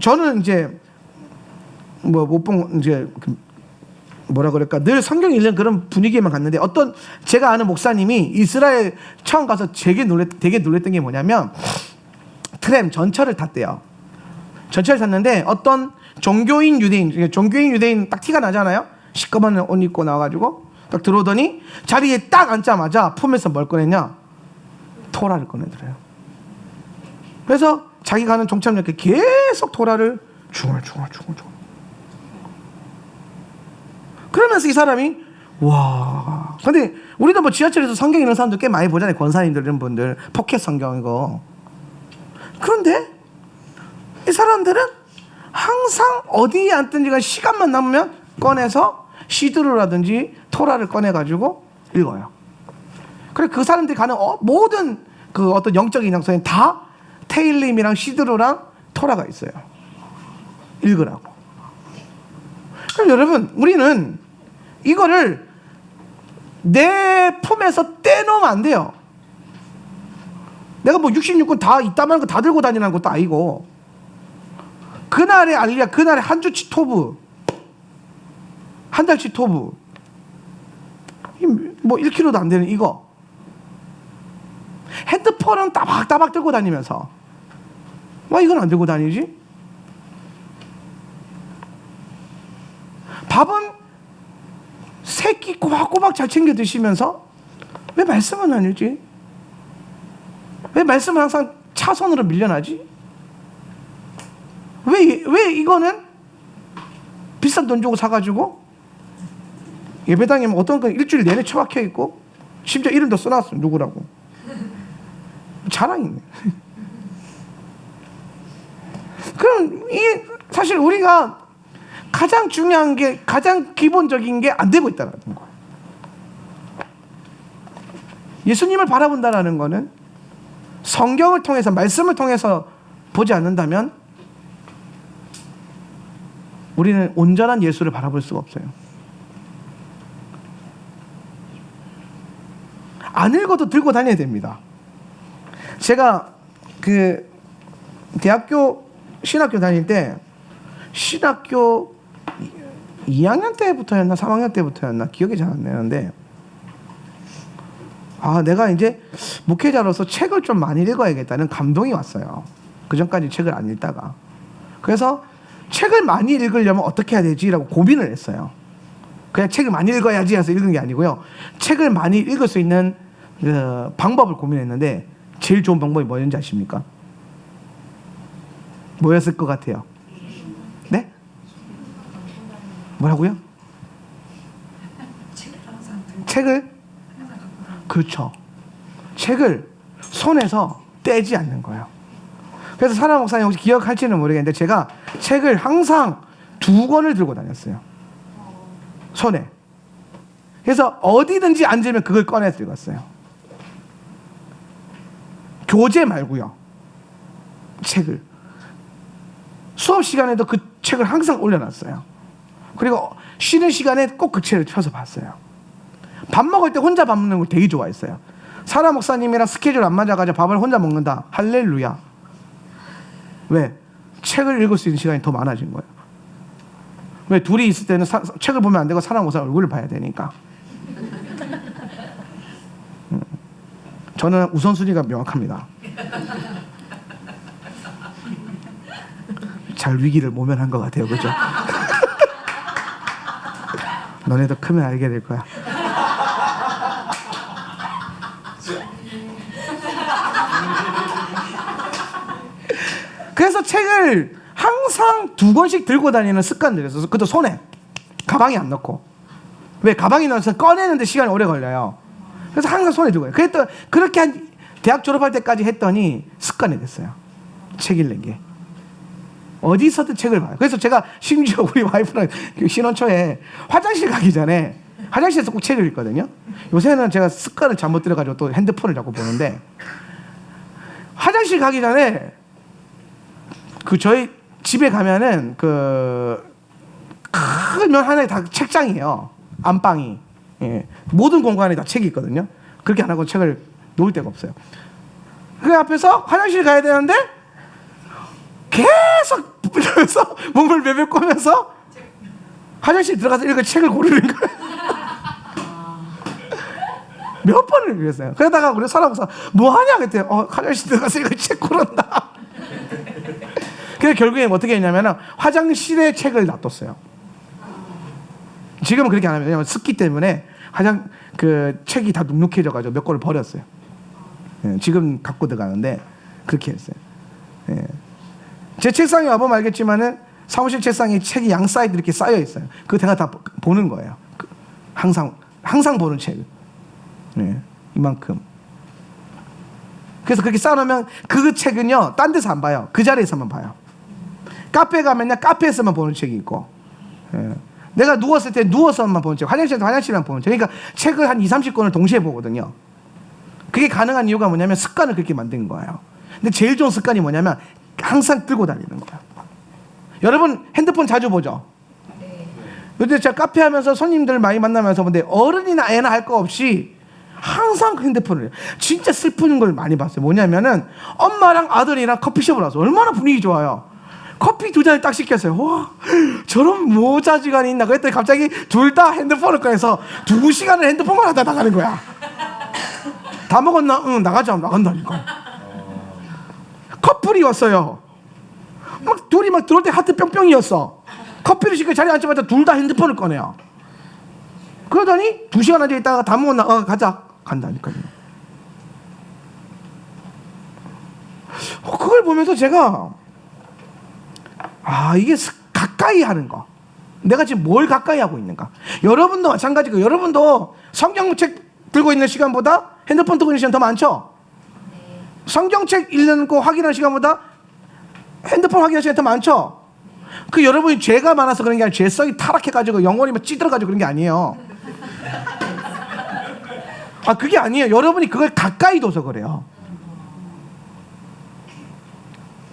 저는 이제 못 본 이제 뭐라 그럴까, 늘 성경 읽는 그런 분위기에만 갔는데, 어떤 제가 아는 목사님이 이스라엘 처음 가서 되게 놀랬던 게 뭐냐면 트램 전철을 탔대요. 전철을 탔는데 어떤 종교인 유대인 딱 티가 나잖아요. 시꺼먼 옷 입고 나와가지고 딱 들어오더니 자리에 딱 앉자마자 품에서 뭘 꺼냈냐? 토라를 꺼내더래요. 그래서 자기 가는 종착역에 계속 토라를 중얼중얼. 그러면서 이 사람이 와. 근데 우리도 뭐 지하철에서 성경 읽는 사람들 꽤 많이 보잖아요. 권사님들 이런 분들 포켓 성경 이거. 그런데 이 사람들은 항상 어디에 앉든지 시간만 남으면 꺼내서 시드루라든지 토라를 꺼내가지고 읽어요. 그래, 그 사람들이 가는 모든 그 어떤 영적인 장소에는 다 테일림이랑 시드루랑 토라가 있어요. 읽으라고. 그럼 여러분, 우리는 이거를 내 품에서 떼놓으면 안 돼요. 내가 뭐 66권 다 있다만 거 다 들고 다니는 것도 아니고, 그날의 알리야, 그날의 한 주치 토브, 한 달치 토브, 뭐 1kg도 안 되는 이거, 핸드폰은 따박따박 들고 다니면서 왜 이건 안 들고 다니지? 밥은 세 끼 꼬박꼬박 잘 챙겨 드시면서 왜 말씀은 안 읽지? 왜 말씀은 항상 차선으로 밀려나지? 왜 이거는 비싼 돈 주고 사가지고 예배당에 어떤 건 일주일 내내 처박혀 있고 심지어 이름도 써놨어. 누구라고. 자랑이네. 그럼 사실 우리가 가장 중요한 게, 가장 기본적인 게 안 되고 있다는 거예요. 예수님을 바라본다는 거는 성경을 통해서, 말씀을 통해서 보지 않는다면 우리는 온전한 예수를 바라볼 수가 없어요. 안 읽어도 들고 다녀야 됩니다. 제가 그 대학교 신학교 다닐 때, 신학교 2학년 때부터였나 3학년 때부터였나 기억이 잘 안 나는데, 내가 이제 목회자로서 책을 좀 많이 읽어야겠다는 감동이 왔어요. 그 전까지 책을 안 읽다가. 그래서 책을 많이 읽으려면 어떻게 해야 되지라고 고민을 했어요. 그냥 책을 많이 읽어야지 해서 읽은 게 아니고요. 책을 많이 읽을 수 있는 그 방법을 고민했는데, 제일 좋은 방법이 뭐였는지 아십니까? 뭐였을 것 같아요? 네? 뭐라고요? 책을? 그렇죠. 책을 손에서 떼지 않는 거예요. 그래서 사라 목사님 혹시 기억할지는 모르겠는데 제가 책을 항상 2권을 들고 다녔어요. 손에. 그래서 어디든지 앉으면 그걸 꺼내서 읽었어요. 교재 말고요. 책을. 수업 시간에도 그 책을 항상 올려놨어요. 그리고 쉬는 시간에 꼭 그 책을 펴서 봤어요. 밥 먹을 때 혼자 밥 먹는 걸 되게 좋아했어요. 사라 목사님이랑 스케줄 안 맞아가지고 밥을 혼자 먹는다. 할렐루야. 왜? 책을 읽을 수 있는 시간이 더 많아진 거예요. 왜? 둘이 있을 때는 책을 보면 안 되고 사라 목사 얼굴을 봐야 되니까. 저는 우선순위가 명확합니다. 잘 위기를 모면한 것 같아요. 그죠? 너네도 크면 알게 될 거야. 그래서 책을 항상 2권씩 들고 다니는 습관들이 있어서 그것도 손에 가방에 안 넣고. 왜? 가방에 넣어서 꺼내는데 시간이 오래 걸려요. 그래서 항상 손에 들고 가요. 그렇게 한 대학 졸업할 때까지 했더니 습관이 됐어요. 책 읽는 게. 어디서든 책을 봐요. 그래서 제가 심지어 우리 와이프랑 신혼 초에 화장실 가기 전에 화장실에서 꼭 책을 읽거든요. 요새는 제가 습관을 잘못 들여가지고 또 핸드폰을 자꾸 보는데 화장실 가기 전에 그 저희 집에 가면은 그 큰 면 하나에 다 책장이에요. 안방이. 예. 모든 공간에 다 책이 있거든요. 그렇게 안 하고 책을 놓을 데가 없어요. 그 앞에서 화장실 가야 되는데 계속 불러서 몸을 베베 꼬면서 화장실 들어가서 읽을 책을 고르는 거예요. 몇 번을 그랬어요. 그러다가 우리 사람께서 뭐 하냐 그랬더니 화장실 들어가서 읽을 책 고른다. 그래서 결국에 어떻게 했냐면 화장실에 책을 놔뒀어요. 지금은 그렇게 안 합니다. 왜냐면 습기 때문에 그 책이 다 눅눅해져가지고 몇 권을 버렸어요. 예, 지금 갖고 들어가는데 그렇게 했어요. 예. 제 책상에 와보면 알겠지만은 사무실 책상에 책이 양 사이드 이렇게 쌓여 있어요. 그거 제가 다 보는 거예요. 항상 보는 책. 예, 이만큼. 그래서 그렇게 쌓아놓으면 그 책은요 딴 데서 안 봐요. 그 자리에서만 봐요. 카페 가면요 카페에서만 보는 책이 있고, 예. 내가 누웠을 때 누워서만 보는 책, 화장실에서 화장실만 보는 책. 그러니까 책을 한 20-30권을 동시에 보거든요. 그게 가능한 이유가 뭐냐면 습관을 그렇게 만든 거예요. 근데 제일 좋은 습관이 뭐냐면 항상 들고 다니는 거예요. 여러분 핸드폰 자주 보죠? 요새 제가 카페 하면서 손님들 많이 만나면서 근데 어른이나 애나 할 거 없이 항상 그 핸드폰을 해요. 진짜 슬픈 걸 많이 봤어요. 뭐냐면은 엄마랑 아들이랑 커피숍을 와서 얼마나 분위기 좋아요. 커피 2잔을 딱 시켰어요. 와, 저런 모자지간이 있나 그랬더니 갑자기 둘 다 핸드폰을 꺼내서 2시간을 핸드폰만 하다 나가는 거야. 다 먹었나? 응, 나가자. 나간다니까. 커플이었어요. 막 둘이 막 들어올 때 하트 뿅뿅이었어. 커피를 시켜 자리에 앉자마자 둘 다 핸드폰을 꺼내요. 그러더니 2시간 앉아 있다가 다 먹었나? 가자. 간다니까요. 그걸 보면서 제가 이게 가까이 하는 거. 내가 지금 뭘 가까이 하고 있는가. 여러분도 마찬가지고 여러분도 성경책 들고 있는 시간보다 핸드폰 들고 있는 시간 더 많죠? 성경책 읽는 거 확인하는 시간보다 핸드폰 확인하는 시간이 더 많죠? 그 여러분이 죄가 많아서 그런 게 아니라 죄성이 타락해가지고 영혼이 막 찌들어가지고 그런 게 아니에요. 그게 아니에요. 여러분이 그걸 가까이 둬서 그래요.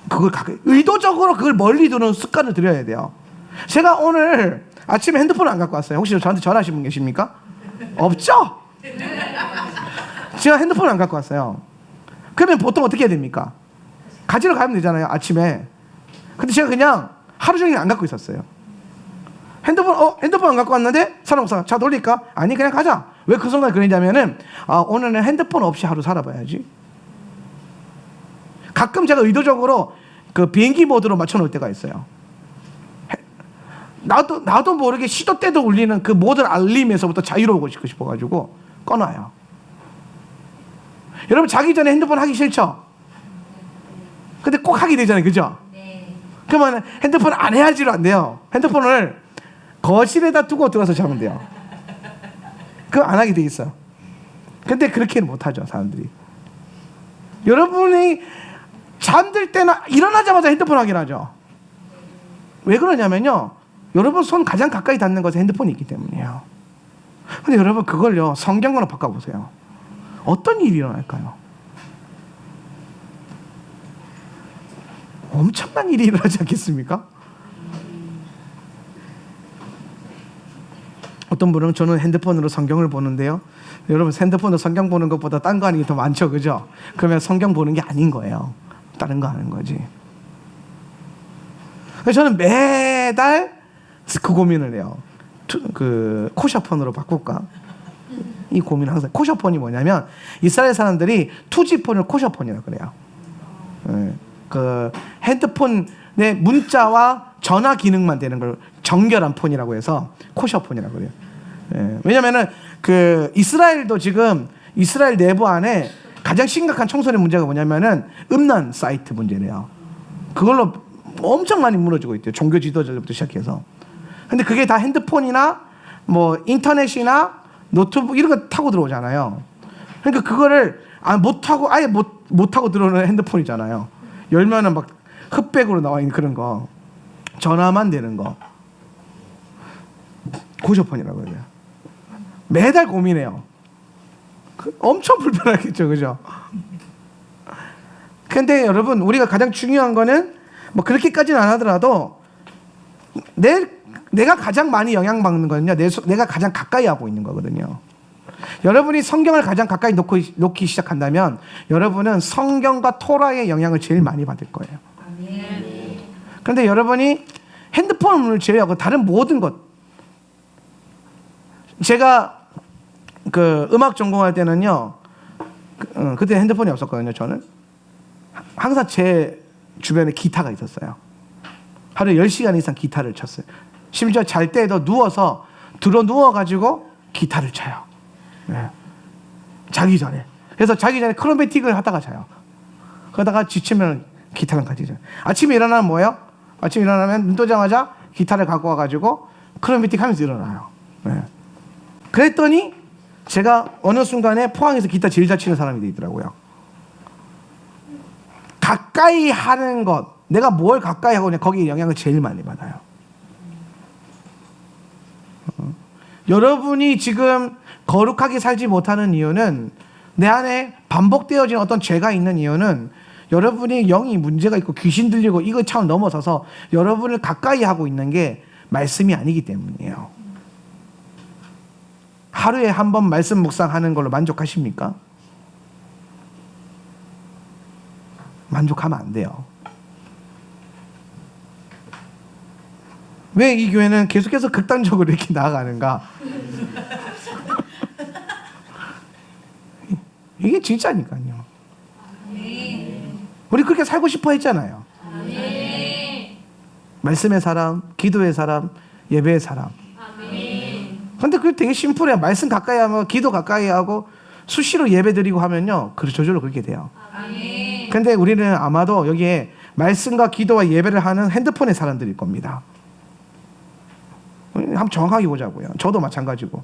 그걸 의도적으로 그걸 멀리 두는 습관을 들여야 돼요. 제가 오늘 아침에 핸드폰을 안 갖고 왔어요. 혹시 저한테 전화하신 분 계십니까? 없죠? 제가 핸드폰을 안 갖고 왔어요. 그러면 보통 어떻게 해야 됩니까? 가지러 가면 되잖아요, 아침에. 근데 제가 그냥 하루 종일 안 갖고 있었어요. 핸드폰 안 갖고 왔는데 사람 없어. 자, 돌릴까? 아니, 그냥 가자. 왜 그 순간 그러냐면은 오늘은 핸드폰 없이 하루 살아봐야지. 가끔 제가 의도적으로 그 비행기 모드로 맞춰놓을 때가 있어요. 나도 모르게 시도 때도 울리는 그 모든 알림에서부터 자유로우고 싶어가지고 꺼놔요. 여러분 자기 전에 핸드폰 하기 싫죠? 근데 꼭 하게 되잖아요, 그죠? 네. 그러면 핸드폰 안 해야지로 안 돼요. 핸드폰을 거실에다 두고 들어서 자면 돼요. 그거 안 하게 돼 있어요. 근데 그렇게는 못하죠, 사람들이. 여러분이 잠들 때나 일어나자마자 핸드폰 확인하죠. 왜 그러냐면요, 여러분 손 가장 가까이 닿는 것은 핸드폰이 있기 때문이에요. 근데 여러분 그걸요, 성경으로 바꿔보세요. 어떤 일이 일어날까요? 엄청난 일이 일어나지 않겠습니까? 어떤 분은 저는 핸드폰으로 성경을 보는데요, 여러분 핸드폰으로 성경 보는 것보다 딴 거 하는 게 더 많죠, 그죠? 그러면 성경 보는 게 아닌 거예요. 다른 거 하는 거지. 그래서 저는 매달 그 고민을 해요. 그 코샤폰으로 바꿀까? 이 고민을 항상. 코샤폰이 뭐냐면 이스라엘 사람들이 투지폰을 코샤폰이라고 그래요. 그 핸드폰의 문자와 전화 기능만 되는 걸 정결한 폰이라고 해서 코샤폰이라고 그래요. 왜냐면은 그 이스라엘도 지금 이스라엘 내부 안에 가장 심각한 청소년 문제가 뭐냐면은 음란 사이트 문제래요. 그걸로 엄청 많이 무너지고 있대요. 종교 지도자들부터 시작해서. 근데 그게 다 핸드폰이나 뭐 인터넷이나 노트북 이런 거 타고 들어오잖아요. 그러니까 그거를 못 타고 아예 못 타고 들어오는 핸드폰이잖아요. 열면은 막 흑백으로 나와 있는 그런 거, 전화만 되는 거, 고셔폰이라고 해요. 매달 고민해요. 엄청 불편하겠죠, 그죠? 근데 여러분, 우리가 가장 중요한 거는 뭐 그렇게까지는 안 하더라도 내가 가장 많이 영향받는 거는요, 내가 가장 가까이 하고 있는 거거든요. 여러분이 성경을 가장 가까이 놓기 시작한다면 여러분은 성경과 토라의 영향을 제일 많이 받을 거예요. 그런데 여러분이 핸드폰을 제외하고 다른 모든 것, 제가 그 음악 전공할 때는요, 그때 핸드폰이 없었거든요. 저는 항상 제 주변에 기타가 있었어요. 하루에 10시간 이상 기타를 쳤어요. 심지어 잘 때에도 누워서 누워가지고 기타를 쳐요. 네. 자기 전에. 그래서 자기 전에 크로매틱을 하다가 자요. 그러다가 지치면 기타를 가지죠. 아침에 일어나면 뭐예요? 아침에 일어나면 눈 뜨자마자 기타를 갖고 와가지고 크로매틱 하면서 일어나요. 네. 그랬더니 제가 어느 순간에 포항에서 기타 제일 잘 치는 사람이 되더라고요. 가까이 하는 것, 내가 뭘 가까이 하고 거기에 영향을 제일 많이 받아요. 여러분이 지금 거룩하게 살지 못하는 이유는, 내 안에 반복되어진 어떤 죄가 있는 이유는 여러분의 영이 문제가 있고 귀신 들리고 이거 참 넘어서서 여러분을 가까이 하고 있는 게 말씀이 아니기 때문이에요. 하루에 한 번 말씀 묵상하는 걸로 만족하십니까? 만족하면 안 돼요. 왜 이 교회는 계속해서 극단적으로 이렇게 나아가는가? 이게 진짜니까요. 우리 그렇게 살고 싶어 했잖아요. 말씀의 사람, 기도의 사람, 예배의 사람. 근데 그게 되게 심플해요. 말씀 가까이 하면 기도 가까이 하고 수시로 예배 드리고 하면요, 저절로 그렇게 돼요. 근데 우리는 아마도 여기에 말씀과 기도와 예배를 하는 핸드폰의 사람들일 겁니다. 한번 정확하게 보자고요. 저도 마찬가지고.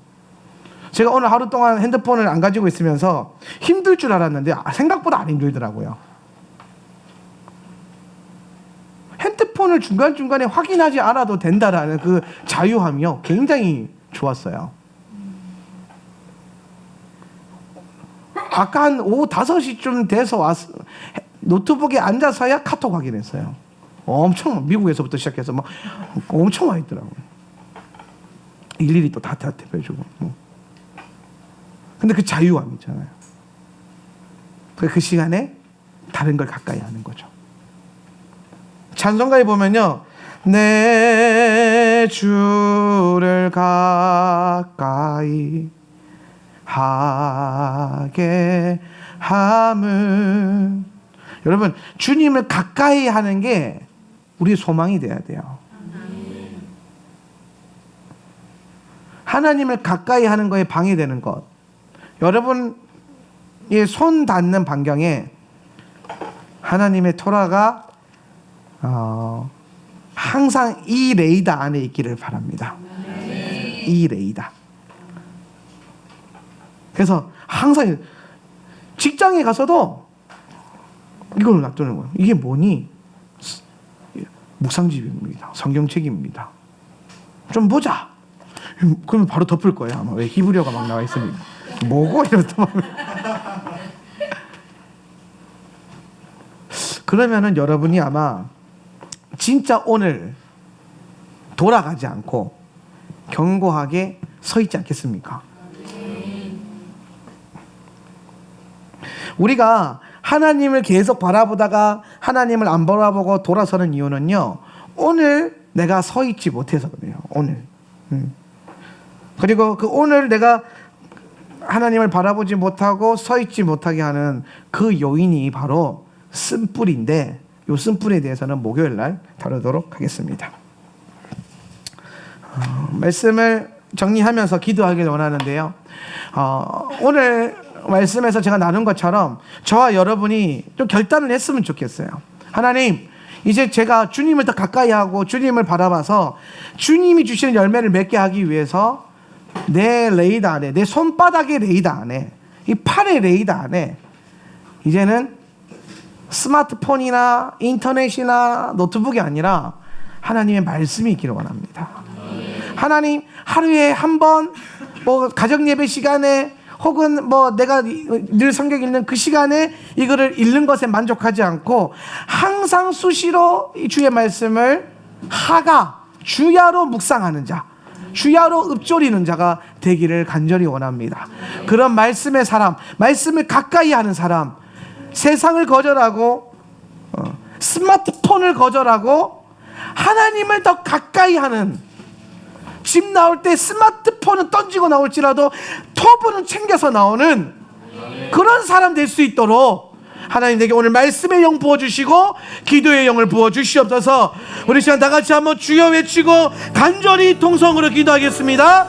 제가 오늘 하루 동안 핸드폰을 안 가지고 있으면서 힘들 줄 알았는데 생각보다 안 힘들더라고요. 핸드폰을 중간중간에 확인하지 않아도 된다라는 그 자유함이요, 굉장히 좋았어요. 아까 한 오후 5시쯤 돼서 노트북에 앉아서야 카톡 확인했어요. 엄청, 미국에서부터 시작해서 막 엄청 와 있더라고요. 일일이 또 다 대답해주고. 근데 그 자유함 있잖아요. 그 시간에 다른 걸 가까이 하는 거죠. 찬송가에 보면요, 내 주를 가까이 하게 함은, 여러분, 주님을 가까이 하는 게 우리의 소망이 돼야 돼요. 하나님을 가까이 하는 거에 방해되는 것, 여러분의 손 닿는 반경에 하나님의 토라가 항상 이 레이더 안에 있기를 바랍니다. 이 레이다. 그래서 항상 직장에 가서도 이걸 놔두는 거예요. 이게 뭐니? 묵상집입니다. 성경책입니다. 좀 보자. 그러면 바로 덮을 거예요. 아마 왜 히브리어가 막 나와 있으니까. 뭐고? 이러다 그러면은 여러분이 아마 진짜 오늘 돌아가지 않고 견고하게 서 있지 않겠습니까? 우리가 하나님을 계속 바라보다가 하나님을 안 바라보고 돌아서는 이유는요, 오늘 내가 서 있지 못해서 그래요. 오늘. 그리고 그 오늘 내가 하나님을 바라보지 못하고 서 있지 못하게 하는 그 요인이 바로 쓴뿌리인데, 이 쓴뿌리에 대해서는 목요일 날 다루도록 하겠습니다. 말씀을 정리하면서 기도하길 원하는데요. 오늘 말씀에서 제가 나눈 것처럼 저와 여러분이 좀 결단을 했으면 좋겠어요. 하나님, 이제 제가 주님을 더 가까이 하고 주님을 바라봐서 주님이 주시는 열매를 맺게 하기 위해서 내 레이더 안에, 내 손바닥의 레이더 안에, 이 팔의 레이더 안에 이제는 스마트폰이나 인터넷이나 노트북이 아니라 하나님의 말씀이 있기를 원합니다. 하나님, 하루에 한 번 뭐 가정 예배 시간에 혹은 뭐 내가 늘 성경 읽는 그 시간에 이거를 읽는 것에 만족하지 않고 항상 수시로 주의 말씀을 주야로 묵상하는 자, 주야로 읊조리는 자가 되기를 간절히 원합니다. 그런 말씀의 사람, 말씀을 가까이 하는 사람, 세상을 거절하고 스마트폰을 거절하고 하나님을 더 가까이 하는, 집 나올 때 스마트폰은 던지고 나올지라도 톱은 챙겨서 나오는 그런 사람 될 수 있도록 하나님 내게 오늘 말씀의 영 부어주시고 기도의 영을 부어주시옵소서. 우리 시간 다 같이 한번 주여 외치고 간절히 통성으로 기도하겠습니다.